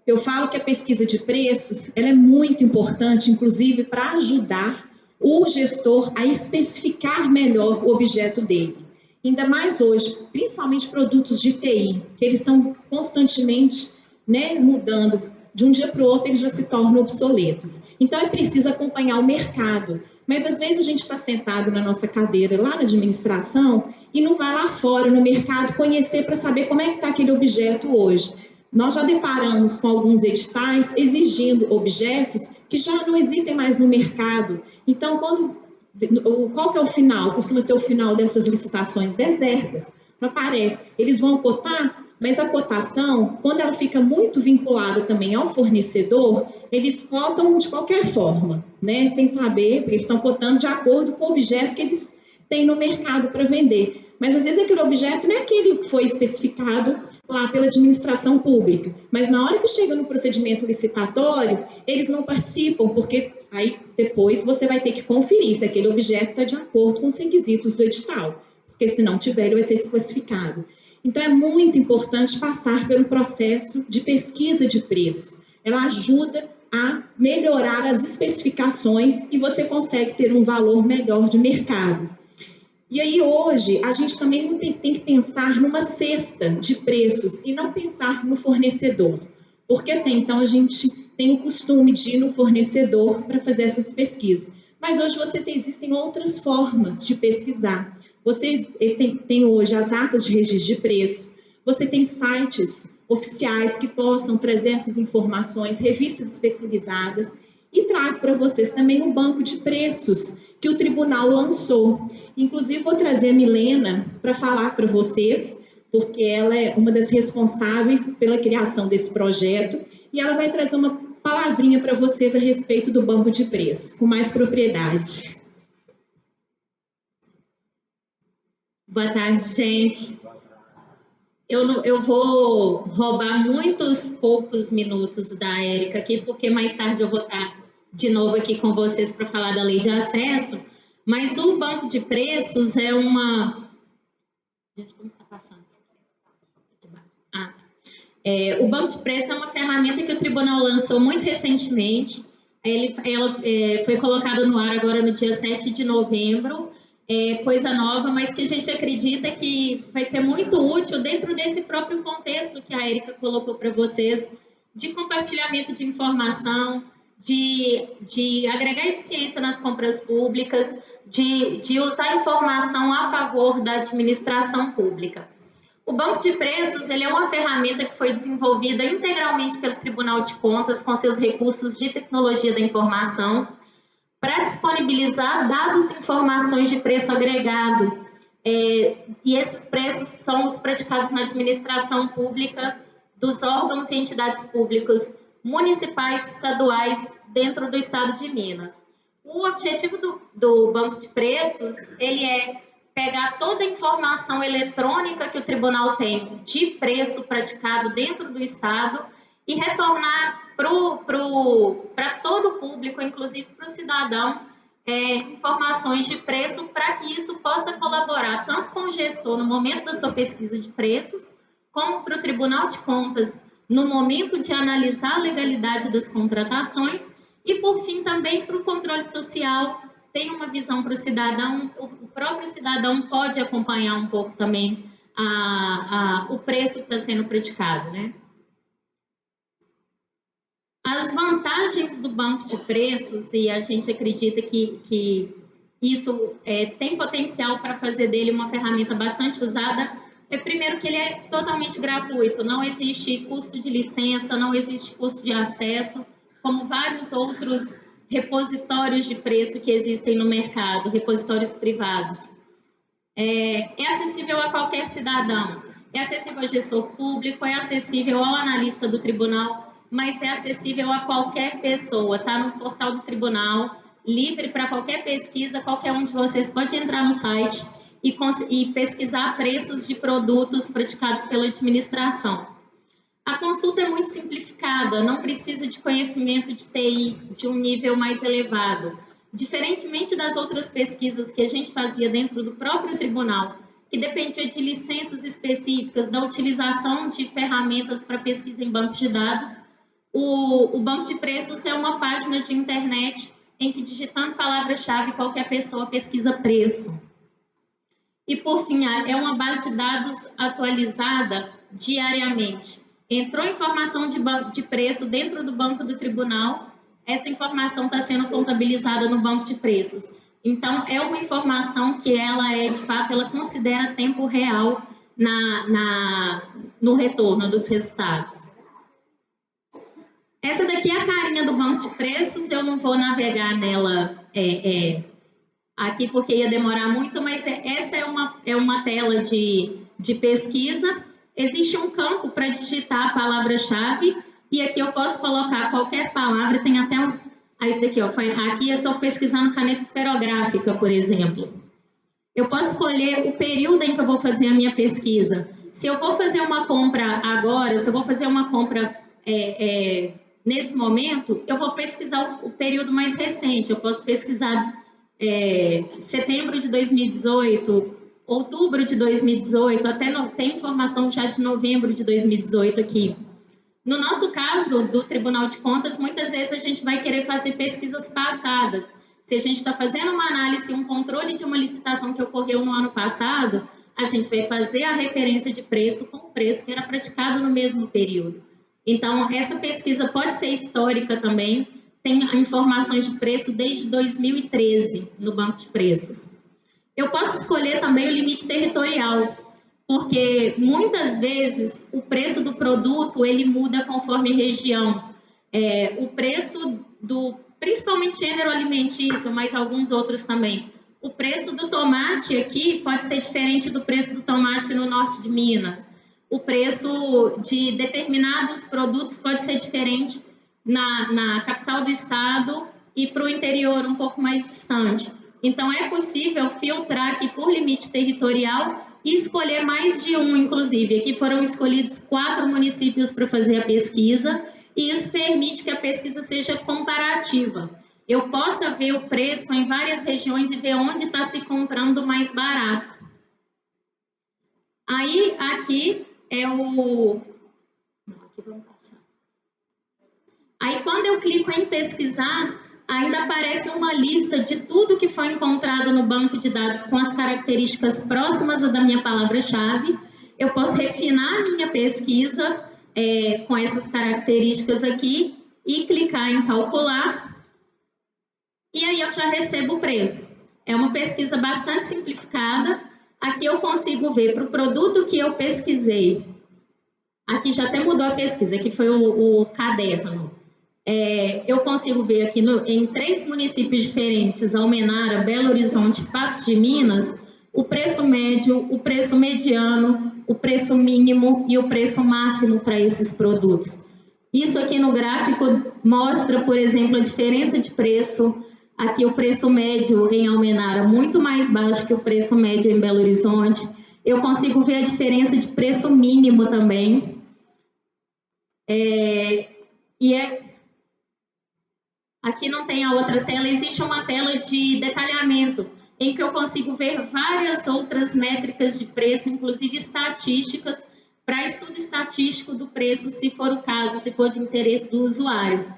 Eu falo que a pesquisa de preços ela é muito importante, inclusive, para ajudar o gestor a especificar melhor o objeto dele. Ainda mais hoje, principalmente produtos de TI, que eles estão constantemente, né, mudando. De um dia para o outro, eles já se tornam obsoletos. Então, é preciso acompanhar o mercado. Mas, às vezes, a gente está sentado na nossa cadeira lá na administração e não vai lá fora no mercado conhecer para saber como é que está aquele objeto hoje. Nós já deparamos com alguns editais exigindo objetos que já não existem mais no mercado. Então, qual que é o final? Costuma ser o final dessas licitações desertas. Não aparece. Eles vão cotar, mas a cotação, quando ela fica muito vinculada também ao fornecedor, eles cotam de qualquer forma, né? Sem saber, eles estão cotando de acordo com o objeto que eles têm no mercado para vender. Mas às vezes aquele objeto não é aquele que foi especificado lá pela administração pública. Mas na hora que chega no procedimento licitatório, eles não participam, porque aí depois você vai ter que conferir se aquele objeto está de acordo com os requisitos do edital. porque se não tiver, ele vai ser desclassificado. Então, é muito importante passar pelo processo de pesquisa de preço. Ela ajuda a melhorar as especificações e você consegue ter um valor melhor de mercado. E aí, hoje, a gente também tem que pensar numa cesta de preços e não pensar no fornecedor. Porque até então a gente tem o costume de ir no fornecedor para fazer essas pesquisas. Mas hoje existem outras formas de pesquisar. Você tem hoje as atas de registro de preço, você tem sites oficiais que possam trazer essas informações, revistas especializadas, e trago para vocês também um banco de preços que o tribunal lançou. Inclusive, vou trazer a Milena para falar para vocês, porque ela é uma das responsáveis pela criação desse projeto, e ela vai trazer uma palavrinha para vocês a respeito do banco de preços, com mais propriedade. Boa tarde, gente. Eu vou roubar muitos poucos minutos da Érica aqui, porque mais tarde eu vou estar de novo aqui com vocês para falar da lei de acesso, mas o banco de preços é uma... Como está passando? O banco de preços é uma ferramenta que o tribunal lançou muito recentemente. Ela foi colocada no ar agora no dia 7 de novembro, coisa nova, mas que a gente acredita que vai ser muito útil dentro desse próprio contexto que a Érica colocou para vocês, de compartilhamento de informação, de agregar eficiência nas compras públicas, de usar informação a favor da administração pública. O banco de preços ele é uma ferramenta que foi desenvolvida integralmente pelo Tribunal de Contas com seus recursos de tecnologia da informação para disponibilizar dados e informações de preço agregado. E esses preços são os praticados na administração pública dos órgãos e entidades públicas municipais, estaduais, dentro do estado de Minas. O objetivo do banco de preços, ele é pegar toda a informação eletrônica que o tribunal tem de preço praticado dentro do estado e retornar para todo o público, inclusive para o cidadão, informações de preço para que isso possa colaborar tanto com o gestor no momento da sua pesquisa de preços, como para o Tribunal de Contas no momento de analisar a legalidade das contratações e, por fim, também para o controle social, tem uma visão para o cidadão, o próprio cidadão pode acompanhar um pouco também o preço que está sendo praticado, né? As vantagens do banco de preços, e a gente acredita que isso tem potencial para fazer dele uma ferramenta bastante usada, primeiro que ele é totalmente gratuito, não existe custo de licença, não existe custo de acesso, como vários outros repositórios de preço que existem no mercado, repositórios privados. É acessível a qualquer cidadão, é acessível ao gestor público, é acessível ao analista do tribunal, mas é acessível a qualquer pessoa, está no portal do tribunal, livre para qualquer pesquisa, qualquer um de vocês pode entrar no site e pesquisar preços de produtos praticados pela administração. A consulta é muito simplificada, não precisa de conhecimento de TI de um nível mais elevado. Diferentemente das outras pesquisas que a gente fazia dentro do próprio tribunal, que dependia de licenças específicas, da utilização de ferramentas para pesquisa em bancos de dados, o banco de preços é uma página de internet em que, digitando palavra-chave, qualquer pessoa pesquisa preço. E, por fim, é uma base de dados atualizada diariamente. Entrou informação de preço dentro do banco do tribunal, essa informação está sendo contabilizada no banco de preços. Então, é uma informação que ela de fato, ela considera tempo real no retorno dos resultados. Essa daqui é a carinha do banco de preços, eu não vou navegar nela aqui porque ia demorar muito, mas essa é uma tela de pesquisa. Existe um campo para digitar a palavra-chave e aqui eu posso colocar qualquer palavra, tem até esse daqui, ó, aqui eu estou pesquisando caneta esferográfica, por exemplo. Eu posso escolher o período em que eu vou fazer a minha pesquisa. Se eu vou fazer uma compra agora, se eu vou fazer uma compra nesse momento, eu vou pesquisar o período mais recente. Eu posso pesquisar setembro de 2018, outubro de 2018, tem informação já de novembro de 2018 aqui. No nosso caso, do Tribunal de Contas, muitas vezes a gente vai querer fazer pesquisas passadas. Se a gente está fazendo uma análise, um controle de uma licitação que ocorreu no ano passado, a gente vai fazer a referência de preço com o preço que era praticado no mesmo período. Então, essa pesquisa pode ser histórica também, tem informações de preço desde 2013 no Banco de Preços. Eu posso escolher também o limite territorial, porque muitas vezes o preço do produto ele muda conforme região. O preço principalmente gênero alimentício, mas alguns outros também. O preço do tomate aqui pode ser diferente do preço do tomate no norte de Minas. O preço de determinados produtos pode ser diferente na capital do estado e para o interior um pouco mais distante. Então, é possível filtrar aqui por limite territorial e escolher mais de um, inclusive. Aqui foram escolhidos 4 municípios para fazer a pesquisa, e isso permite que a pesquisa seja comparativa. Eu possa ver o preço em várias regiões e ver onde está se comprando mais barato. Aí, aqui é o... Aqui vamos passar. Aí, quando eu clico em pesquisar, ainda aparece uma lista de tudo que foi encontrado no banco de dados com as características próximas da minha palavra-chave. Eu posso refinar a minha pesquisa com essas características aqui e clicar em calcular. E aí eu já recebo o preço. É uma pesquisa bastante simplificada. Aqui eu consigo ver para o produto que eu pesquisei. Aqui já até mudou a pesquisa, aqui foi o caderno. Eu consigo ver aqui em 3 municípios diferentes, Almenara, Belo Horizonte e Patos de Minas, o preço médio, o preço mediano, o preço mínimo e o preço máximo para esses produtos. Isso aqui no gráfico mostra, por exemplo, a diferença de preço. Aqui o preço médio em Almenara muito mais baixo que o preço médio em Belo Horizonte. Eu consigo ver a diferença de preço mínimo também. Aqui não tem a outra tela, existe uma tela de detalhamento, em que eu consigo ver várias outras métricas de preço, inclusive estatísticas, para estudo estatístico do preço, se for o caso, se for de interesse do usuário.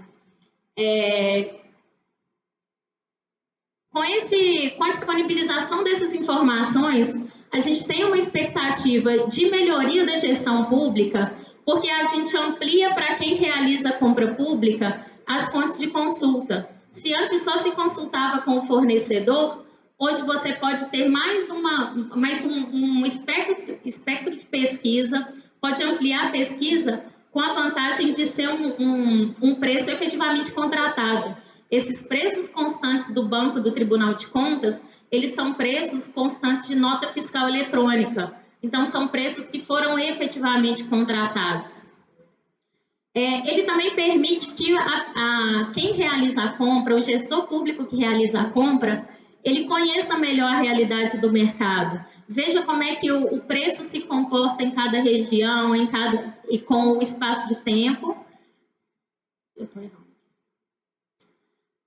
Com a disponibilização dessas informações, a gente tem uma expectativa de melhoria da gestão pública, porque a gente amplia para quem realiza a compra pública as fontes de consulta. Se antes só se consultava com o fornecedor, hoje você pode ter mais um espectro de pesquisa, pode ampliar a pesquisa com a vantagem de ser um preço efetivamente contratado. Esses preços constantes do Banco do Tribunal de Contas, eles são preços constantes de nota fiscal eletrônica. Então, são preços que foram efetivamente contratados. Ele também permite que quem realiza a compra, o gestor público que realiza a compra, ele conheça melhor a realidade do mercado. Veja como é que o preço se comporta em cada região, e com o espaço de tempo. Eu estou errando.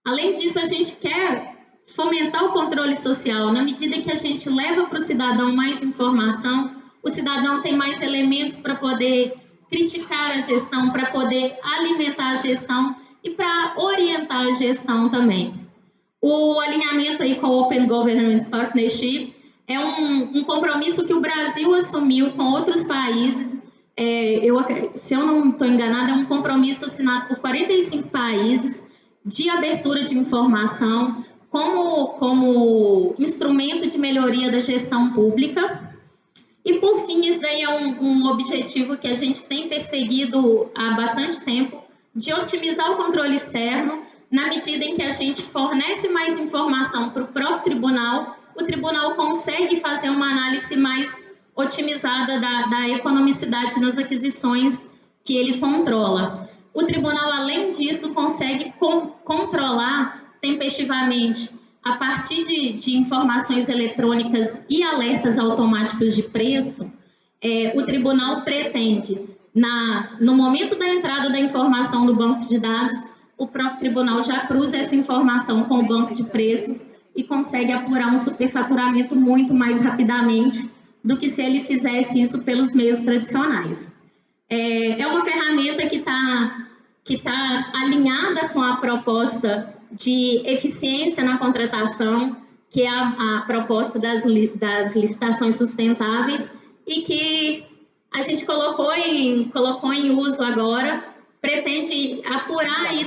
Além disso, a gente quer fomentar o controle social. Na medida que a gente leva para o cidadão mais informação, o cidadão tem mais elementos para poder criticar a gestão, para poder alimentar a gestão e para orientar a gestão também. O alinhamento aí com o Open Government Partnership é um compromisso que o Brasil assumiu com outros países. Se eu não estou enganada, é um compromisso assinado por 45 países de abertura de informação como instrumento de melhoria da gestão pública. E, por fim, isso daí é um objetivo que a gente tem perseguido há bastante tempo, de otimizar o controle externo, na medida em que a gente fornece mais informação para o próprio tribunal, o tribunal consegue fazer uma análise mais otimizada da economicidade nas aquisições que ele controla. O tribunal, além disso, consegue controlar tempestivamente, a partir de informações eletrônicas e alertas automáticos de preço. O tribunal pretende, no momento da entrada da informação no banco de dados, o próprio tribunal já cruza essa informação com o banco de preços e consegue apurar um superfaturamento muito mais rapidamente do que se ele fizesse isso pelos meios tradicionais. É uma ferramenta que tá alinhada com a proposta de eficiência na contratação, que é a proposta das licitações sustentáveis, e que a gente colocou em uso agora, pretende apurar aí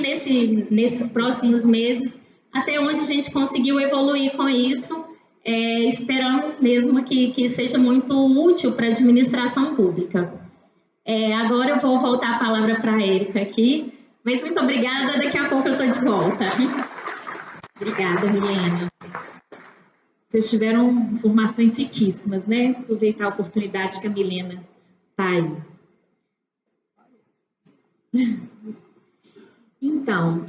nesses próximos meses até onde a gente conseguiu evoluir com isso. Esperamos mesmo que seja muito útil para a administração pública. Agora eu vou voltar a palavra para a Érica aqui, mas muito obrigada, daqui a pouco eu estou de volta. Obrigada, Milena. Vocês tiveram informações riquíssimas, né? Aproveitar a oportunidade que a Milena está aí. Então,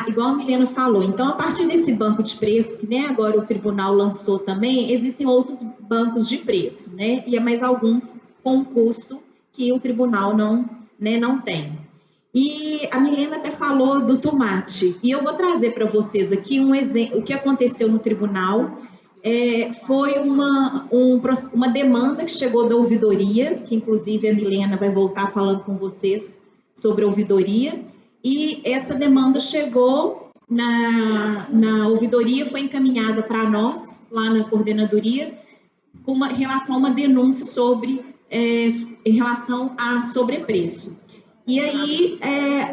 igual a Milena falou, então a partir desse banco de preço, que né, agora o tribunal lançou também, existem outros bancos de preço, né? E mais alguns com custo que o tribunal não tem. E a Milena até falou do tomate, e eu vou trazer para vocês aqui um exemplo. O que aconteceu no tribunal foi uma demanda que chegou da ouvidoria, que inclusive a Milena vai voltar falando com vocês sobre a ouvidoria, e essa demanda chegou na ouvidoria, foi encaminhada para nós, lá na coordenadoria, com relação a uma denúncia em relação a sobrepreço. E aí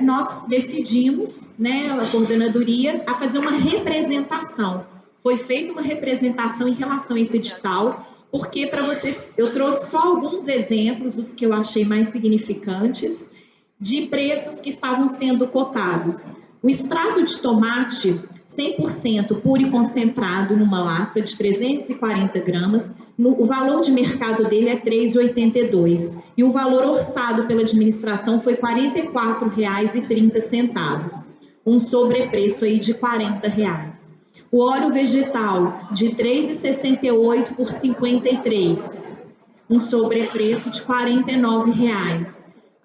nós decidimos, né, a coordenadoria, a fazer uma representação. Foi feita uma representação em relação a esse edital, porque para vocês, eu trouxe só alguns exemplos, os que eu achei mais significantes, de preços que estavam sendo cotados. O extrato de tomate 100% puro e concentrado numa lata de 340 gramas, o valor de mercado dele é R$ 3,82 e o valor orçado pela administração foi R$ 44,30, um sobrepreço aí de R$ 40. O óleo vegetal de R$ 3,68 por R$ 53, um sobrepreço de R$ 49.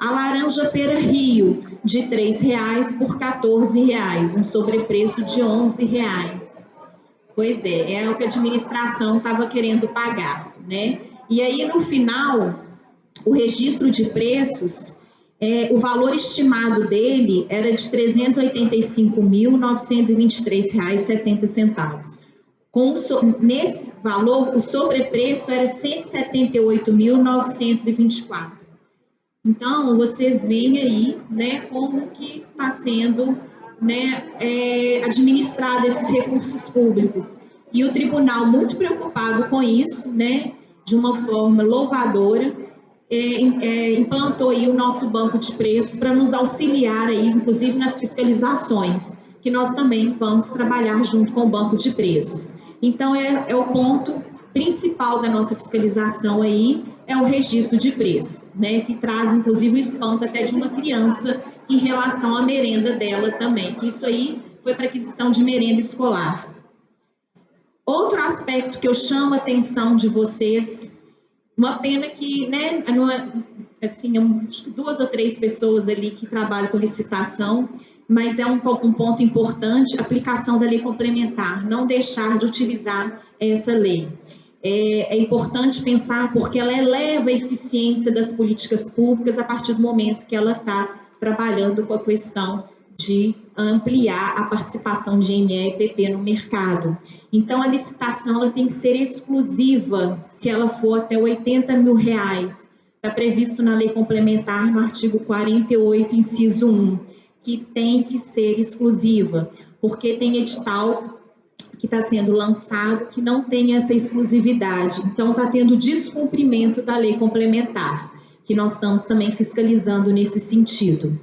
A laranja pera Rio de R$ 3,00 por R$ 14,00, um sobrepreço de R$ 11,00. Pois é o que a administração estava querendo pagar, né? E aí, no final, o registro de preços, o valor estimado dele era de R$ 385.923,70. Nesse valor, o sobrepreço era R$ 178.924. Então, vocês veem aí, né, como que está sendo, né, administrado esses recursos públicos. E o tribunal, muito preocupado com isso, né, de uma forma louvadora, implantou aí o nosso banco de preços para nos auxiliar aí, inclusive nas fiscalizações, que nós também vamos trabalhar junto com o banco de preços. Então, é o ponto principal da nossa fiscalização aí, é o registro de preço, né, que traz, inclusive, o espanto até de uma criança em relação à merenda dela também, que isso aí foi para aquisição de merenda escolar. Outro aspecto que eu chamo a atenção de vocês, uma pena que, né, assim, acho que 2 ou 3 pessoas ali que trabalham com licitação, mas é um ponto importante, a aplicação da lei complementar, não deixar de utilizar essa lei. É importante pensar porque ela eleva a eficiência das políticas públicas a partir do momento que ela está trabalhando com a questão de ampliar a participação de IME e PP no mercado. Então, a licitação ela tem que ser exclusiva se ela for até R$ 80 mil. Está previsto na lei complementar no artigo 48, inciso 1, que tem que ser exclusiva, porque tem edital que está sendo lançado que não tem essa exclusividade. Então, está tendo descumprimento da lei complementar, que nós estamos também fiscalizando nesse sentido.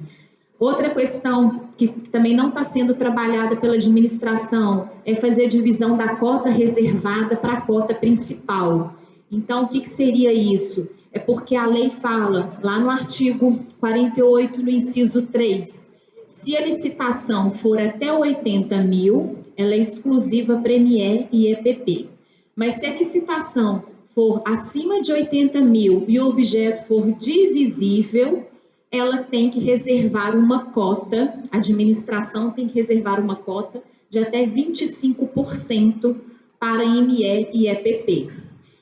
Outra questão que também não está sendo trabalhada pela administração é fazer a divisão da cota reservada para a cota principal. Então, o que seria isso? É porque a lei fala, lá no artigo 48, no inciso 3, se a licitação for até 80 mil, ela é exclusiva para ME e EPP. Mas se a licitação for acima de 80 mil e o objeto for divisível, ela tem que reservar uma cota, a administração tem que reservar uma cota de até 25% para IME e EPP.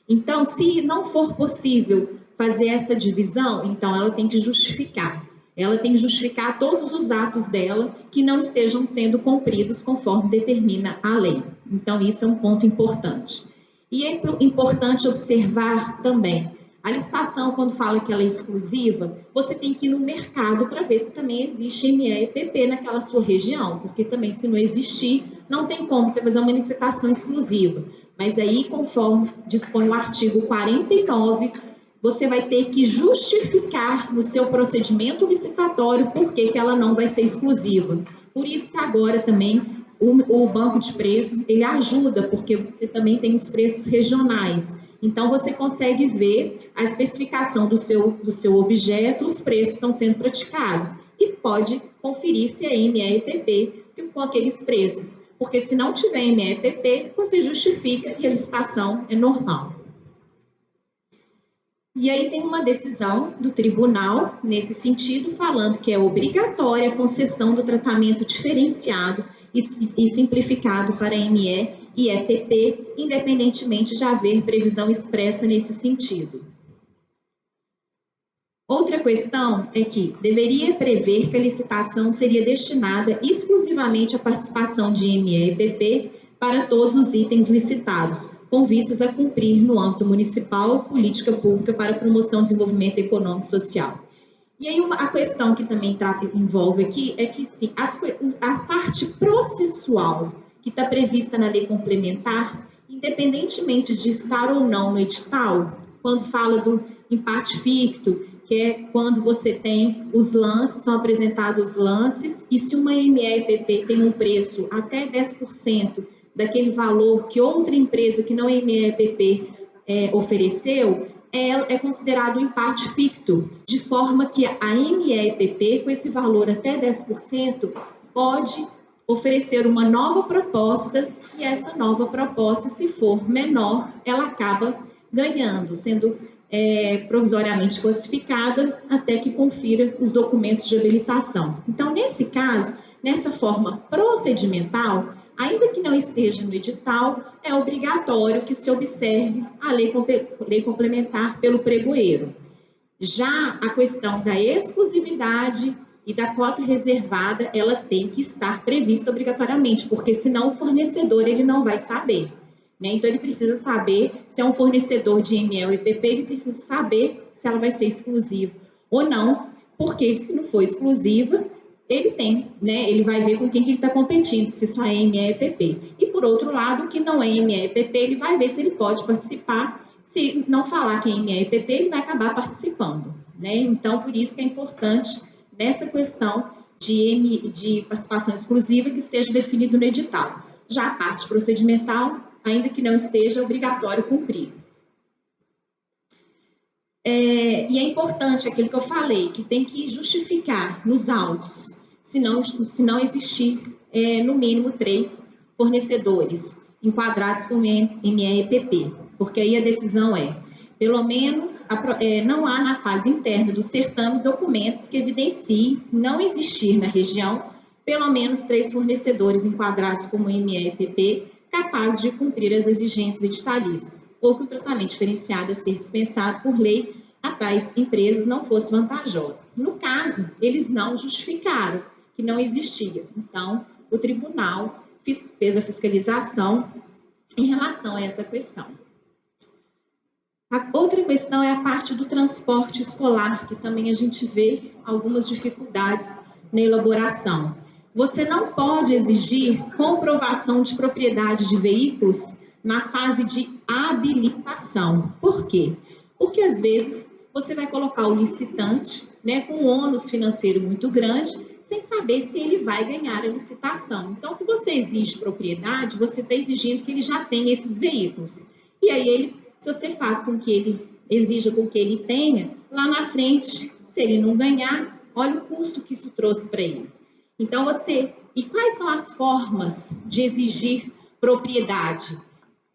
Então, se não for possível fazer essa divisão, então ela tem que justificar. Ela tem que justificar todos os atos dela que não estejam sendo cumpridos conforme determina a lei. Então, isso é um ponto importante. E é importante observar também, a licitação, quando fala que ela é exclusiva, você tem que ir no mercado para ver se também existe ME e PP naquela sua região, porque também, se não existir, não tem como você fazer uma licitação exclusiva. Mas aí, conforme dispõe o artigo 49, você vai ter que justificar no seu procedimento licitatório por que ela não vai ser exclusiva. Por isso que agora também o banco de preços, ele ajuda, porque você também tem os preços regionais. Então, você consegue ver a especificação do seu objeto, os preços que estão sendo praticados. E pode conferir se é ME e PP com aqueles preços. Porque se não tiver ME e PP, você justifica e a licitação é normal. E aí tem uma decisão do tribunal, nesse sentido, falando que é obrigatória a concessão do tratamento diferenciado e simplificado para ME e EPP, independentemente de haver previsão expressa nesse sentido. Outra questão é que deveria prever que a licitação seria destinada exclusivamente à participação de ME e EPP para todos os itens licitados, com vistas a cumprir no âmbito municipal política pública para promoção, desenvolvimento econômico e social. E aí a questão que também envolve aqui é que sim, a parte processual que está prevista na lei complementar, independentemente de estar ou não no edital, quando fala do empate ficto, que é quando você tem os lances, são apresentados os lances, e se uma ME-EPP tem um preço até 10% daquele valor que outra empresa que não é ME-EPP ofereceu, é considerado um empate ficto, de forma que a ME-EPP, com esse valor até 10%, pode oferecer uma nova proposta, e essa nova proposta, se for menor, ela acaba ganhando, sendo provisoriamente classificada até que confira os documentos de habilitação. Então, nesse caso, nessa forma procedimental, ainda que não esteja no edital, é obrigatório que se observe a lei complementar pelo pregoeiro. Já a questão da exclusividade e da cota reservada, ela tem que estar prevista obrigatoriamente, porque senão o fornecedor ele não vai saber. Né? Então, ele precisa saber se é um fornecedor de ME ou EPP, ele precisa saber se ela vai ser exclusiva ou não, porque se não for exclusiva, ele tem, né? Ele vai ver com quem que ele está competindo, se só é ME ou EPP. E, por outro lado, o que não é ME ou EPP, ele vai ver se ele pode participar. Se não falar que é ME ou EPP, ele vai acabar participando. Né? Então, por isso que é importante, nessa questão de participação exclusiva, que esteja definido no edital. Já a parte procedimental, ainda que não esteja obrigatório cumprir. E é importante aquilo que eu falei, que tem que justificar nos autos, se não existir, no mínimo 3 fornecedores enquadrados com ME e EPP, porque aí a decisão pelo menos, não há na fase interna do certame documentos que evidenciem não existir na região pelo menos 3 fornecedores enquadrados como ME e EPP, capazes de cumprir as exigências editalícias, ou que o tratamento diferenciado a ser dispensado por lei a tais empresas não fosse vantajoso. No caso, eles não justificaram que não existia. Então, o tribunal fez a fiscalização em relação a essa questão. A outra questão é a parte do transporte escolar, que também a gente vê algumas dificuldades na elaboração. Você não pode exigir comprovação de propriedade de veículos na fase de habilitação. Por quê? Porque, às vezes, você vai colocar o licitante, né, com um ônus financeiro muito grande, sem saber se ele vai ganhar a licitação. Então, se você exige propriedade, você está exigindo que ele já tenha esses veículos. E aí, se você faz com que ele exija com que ele tenha, lá na frente, se ele não ganhar, olha o custo que isso trouxe para ele. Então, e quais são as formas de exigir propriedade?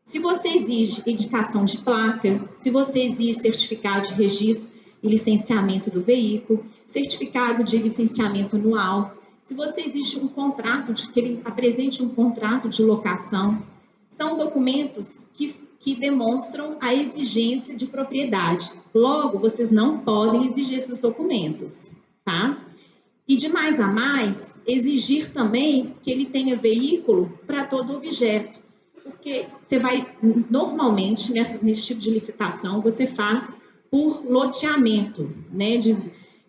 Se você exige indicação de placa, se você exige certificado de registro, e licenciamento do veículo, certificado de licenciamento anual, se você existe um contrato, que ele apresente um contrato de locação, são documentos que demonstram a exigência de propriedade. Logo, vocês não podem exigir esses documentos, tá? E de mais a mais, exigir também que ele tenha veículo para todo objeto, porque você vai, normalmente, nesse tipo de licitação, você faz por loteamento, né, de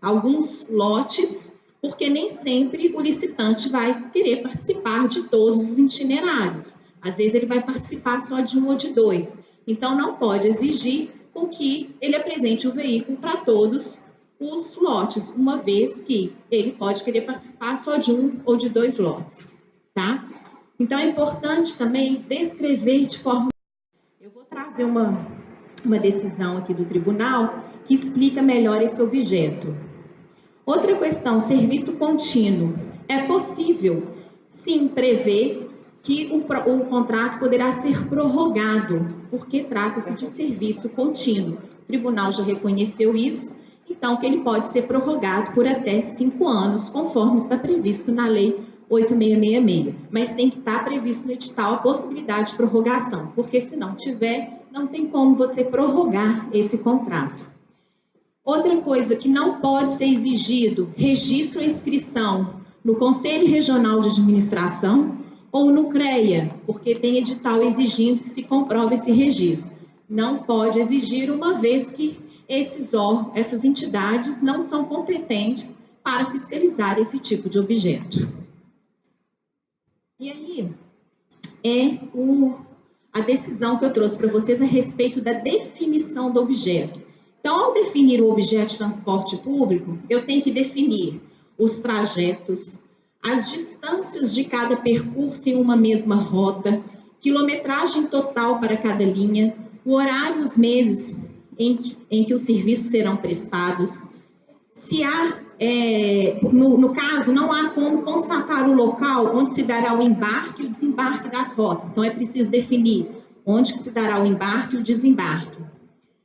alguns lotes, porque nem sempre o licitante vai querer participar de todos os itinerários. Às vezes ele vai participar só de um ou de dois. Então, não pode exigir com que ele apresente o veículo para todos os lotes, uma vez que ele pode querer participar só de um ou de dois lotes, tá? Então, é importante também descrever de forma... Eu vou trazer uma decisão aqui do tribunal que explica melhor esse objeto. Outra questão, serviço contínuo. É possível, sim, prever que o contrato poderá ser prorrogado, porque trata-se de serviço contínuo. O tribunal já reconheceu isso, então que ele pode ser prorrogado por até 5 anos, conforme está previsto na Lei 8666. Mas tem que estar previsto no edital a possibilidade de prorrogação, porque se não tiver, não tem como você prorrogar esse contrato. Outra coisa que não pode ser exigido, registro ou inscrição no Conselho Regional de Administração ou no CREA, porque tem edital exigindo que se comprove esse registro. Não pode exigir, uma vez que essas entidades não são competentes para fiscalizar esse tipo de objeto. E aí, a decisão que eu trouxe para vocês a respeito da definição do objeto. Então, ao definir o objeto de transporte público, eu tenho que definir os trajetos, as distâncias de cada percurso em uma mesma rota, quilometragem total para cada linha, o horário e os meses em que os serviços serão prestados. Se há, no caso, não há como constatar o local onde se dará o embarque e o desembarque das rotas. Então, é preciso definir onde que se dará o embarque e o desembarque.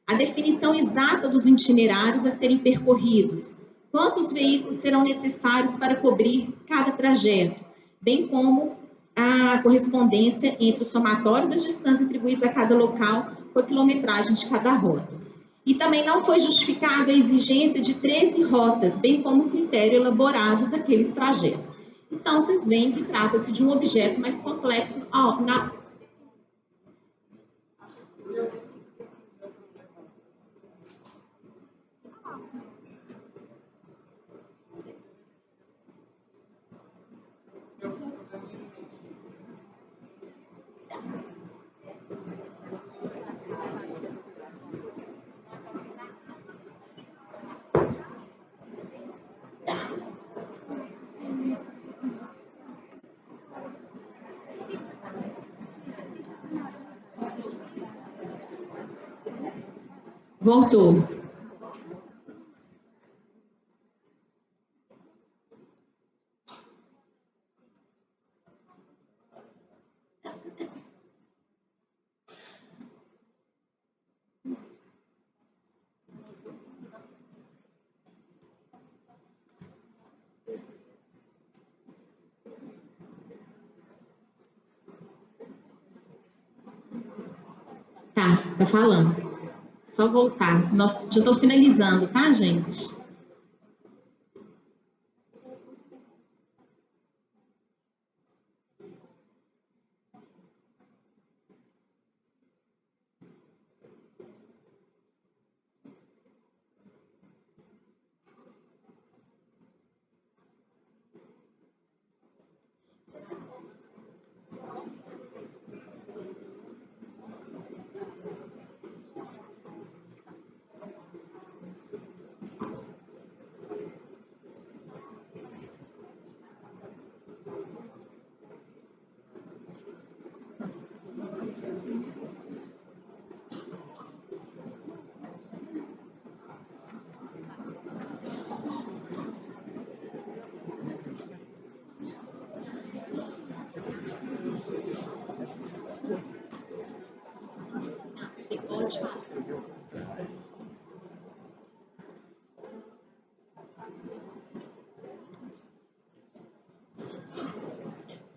A definição exata dos itinerários a serem percorridos. Quantos veículos serão necessários para cobrir cada trajeto, bem como a correspondência entre o somatório das distâncias atribuídas a cada local com a quilometragem de cada rota. E também não foi justificada a exigência de 13 rotas, bem como o critério elaborado daqueles trajetos. Então, vocês veem que trata-se de um objeto mais complexo Voltou. Tá falando. Só voltar. Já estou finalizando, tá, gente? Pode falar.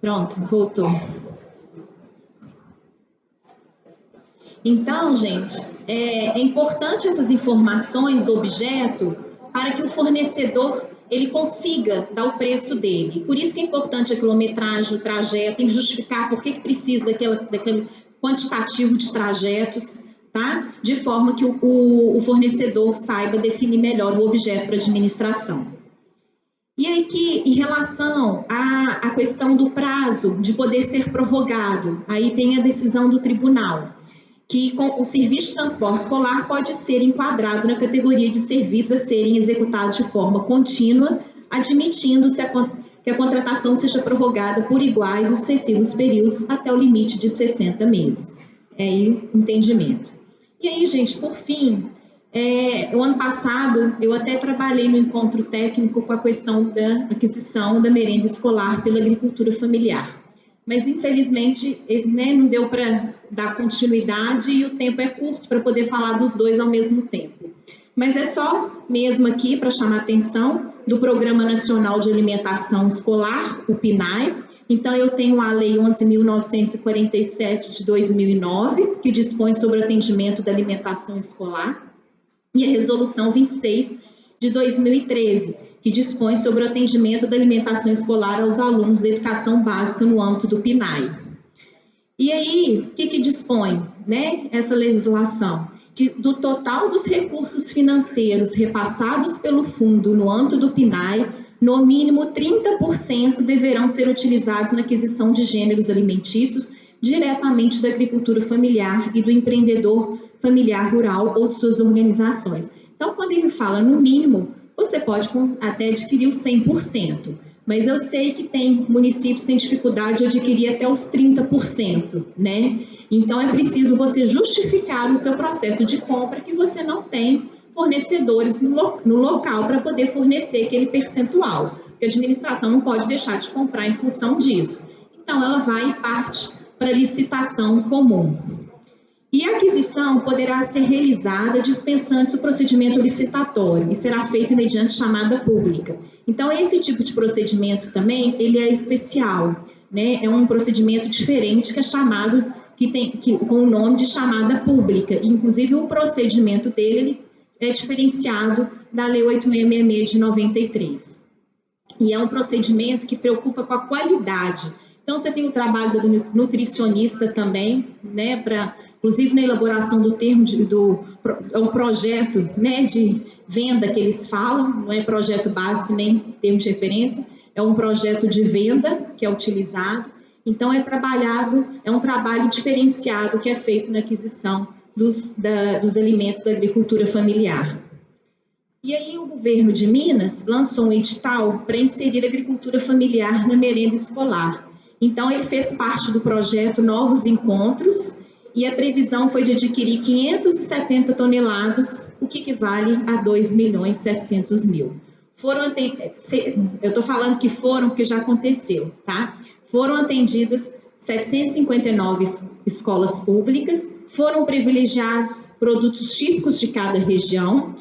Pronto, voltou. Então, gente, é importante essas informações do objeto para que o fornecedor ele consiga dar o preço dele. Por isso que é importante a quilometragem, o trajeto, tem que justificar por que precisa daquele quantitativo de trajetos, tá? De forma que o fornecedor saiba definir melhor o objeto para administração. E aí que, em relação à questão do prazo de poder ser prorrogado, aí tem a decisão do tribunal, que o serviço de transporte escolar pode ser enquadrado na categoria de serviços a serem executados de forma contínua, admitindo-se que a contratação seja prorrogada por iguais os sucessivos períodos até o limite de 60 meses. É aí o entendimento. E aí, gente, por fim, o ano passado eu até trabalhei no encontro técnico com a questão da aquisição da merenda escolar pela agricultura familiar. Mas, infelizmente, não deu para dar continuidade e o tempo é curto para poder falar dos dois ao mesmo tempo. Mas é só mesmo aqui para chamar a atenção do Programa Nacional de Alimentação Escolar, o PNAE. Então, eu tenho a Lei 11.947 de 2009, que dispõe sobre o atendimento da alimentação escolar, e a Resolução 26 de 2013, que dispõe sobre o atendimento da alimentação escolar aos alunos da educação básica no âmbito do PNAE. E aí, o que dispõe, essa legislação? Que do total dos recursos financeiros repassados pelo fundo no âmbito do PNAE, no mínimo 30% deverão ser utilizados na aquisição de gêneros alimentícios diretamente da agricultura familiar e do empreendedor familiar rural ou de suas organizações. Então, quando ele fala no mínimo, você pode até adquirir o 100%, mas eu sei que tem municípios que têm dificuldade de adquirir até os 30%, Então, é preciso você justificar no seu processo de compra que você não tem fornecedores no local para poder fornecer aquele percentual, porque a administração não pode deixar de comprar em função disso. Então, ela vai e parte para licitação comum. E a aquisição poderá ser realizada dispensando-se o procedimento licitatório e será feita mediante chamada pública. Então, esse tipo de procedimento também, ele é especial, É um procedimento diferente que é chamado, com o nome de chamada pública. Inclusive, o procedimento dele é diferenciado da Lei 8666 de 93. E é um procedimento que preocupa com a qualidade. Então, você tem o trabalho do nutricionista também, inclusive na elaboração do termo é um projeto, de venda que eles falam, não é projeto básico nem termo de referência, é um projeto de venda que é utilizado. Então, é um trabalho diferenciado que é feito na aquisição dos alimentos da agricultura familiar. E aí o governo de Minas lançou um edital para inserir a agricultura familiar na merenda escolar. Então, ele fez parte do projeto Novos Encontros e a previsão foi de adquirir 570 toneladas, o que equivale a 2.700.000. Eu estou falando que foram, porque já aconteceu, tá? Foram atendidas 759 escolas públicas, foram privilegiados produtos típicos de cada região.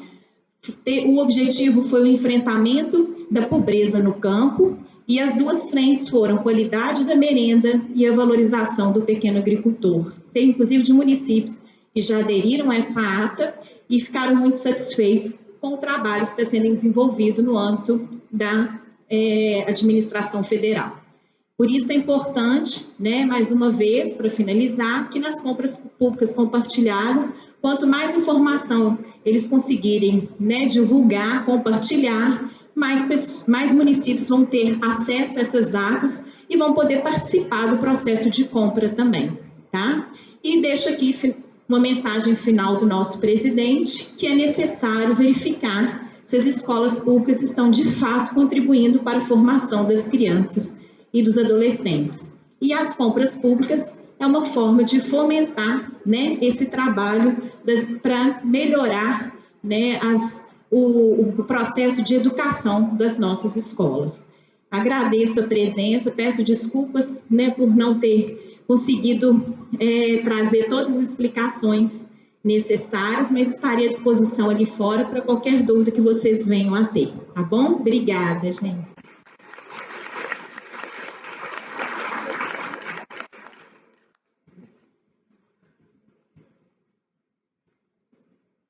O objetivo foi o enfrentamento da pobreza no campo e as duas frentes foram a qualidade da merenda e a valorização do pequeno agricultor, inclusive de municípios que já aderiram a essa ata e ficaram muito satisfeitos com o trabalho que está sendo desenvolvido no âmbito da administração federal. Por isso é importante, mais uma vez, para finalizar, que nas compras públicas compartilhadas, quanto mais informação eles conseguirem divulgar, compartilhar, mais municípios vão ter acesso a essas atas e vão poder participar do processo de compra também, tá? E deixo aqui uma mensagem final do nosso presidente, que é necessário verificar se as escolas públicas estão de fato contribuindo para a formação das crianças e dos adolescentes. E as compras públicas é uma forma de fomentar esse trabalho para melhorar o processo de educação das nossas escolas. Agradeço a presença, peço desculpas por não ter conseguido trazer todas as explicações necessárias, mas estarei à disposição ali fora para qualquer dúvida que vocês venham a ter, tá bom? Obrigada, gente.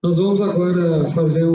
Nós vamos agora fazer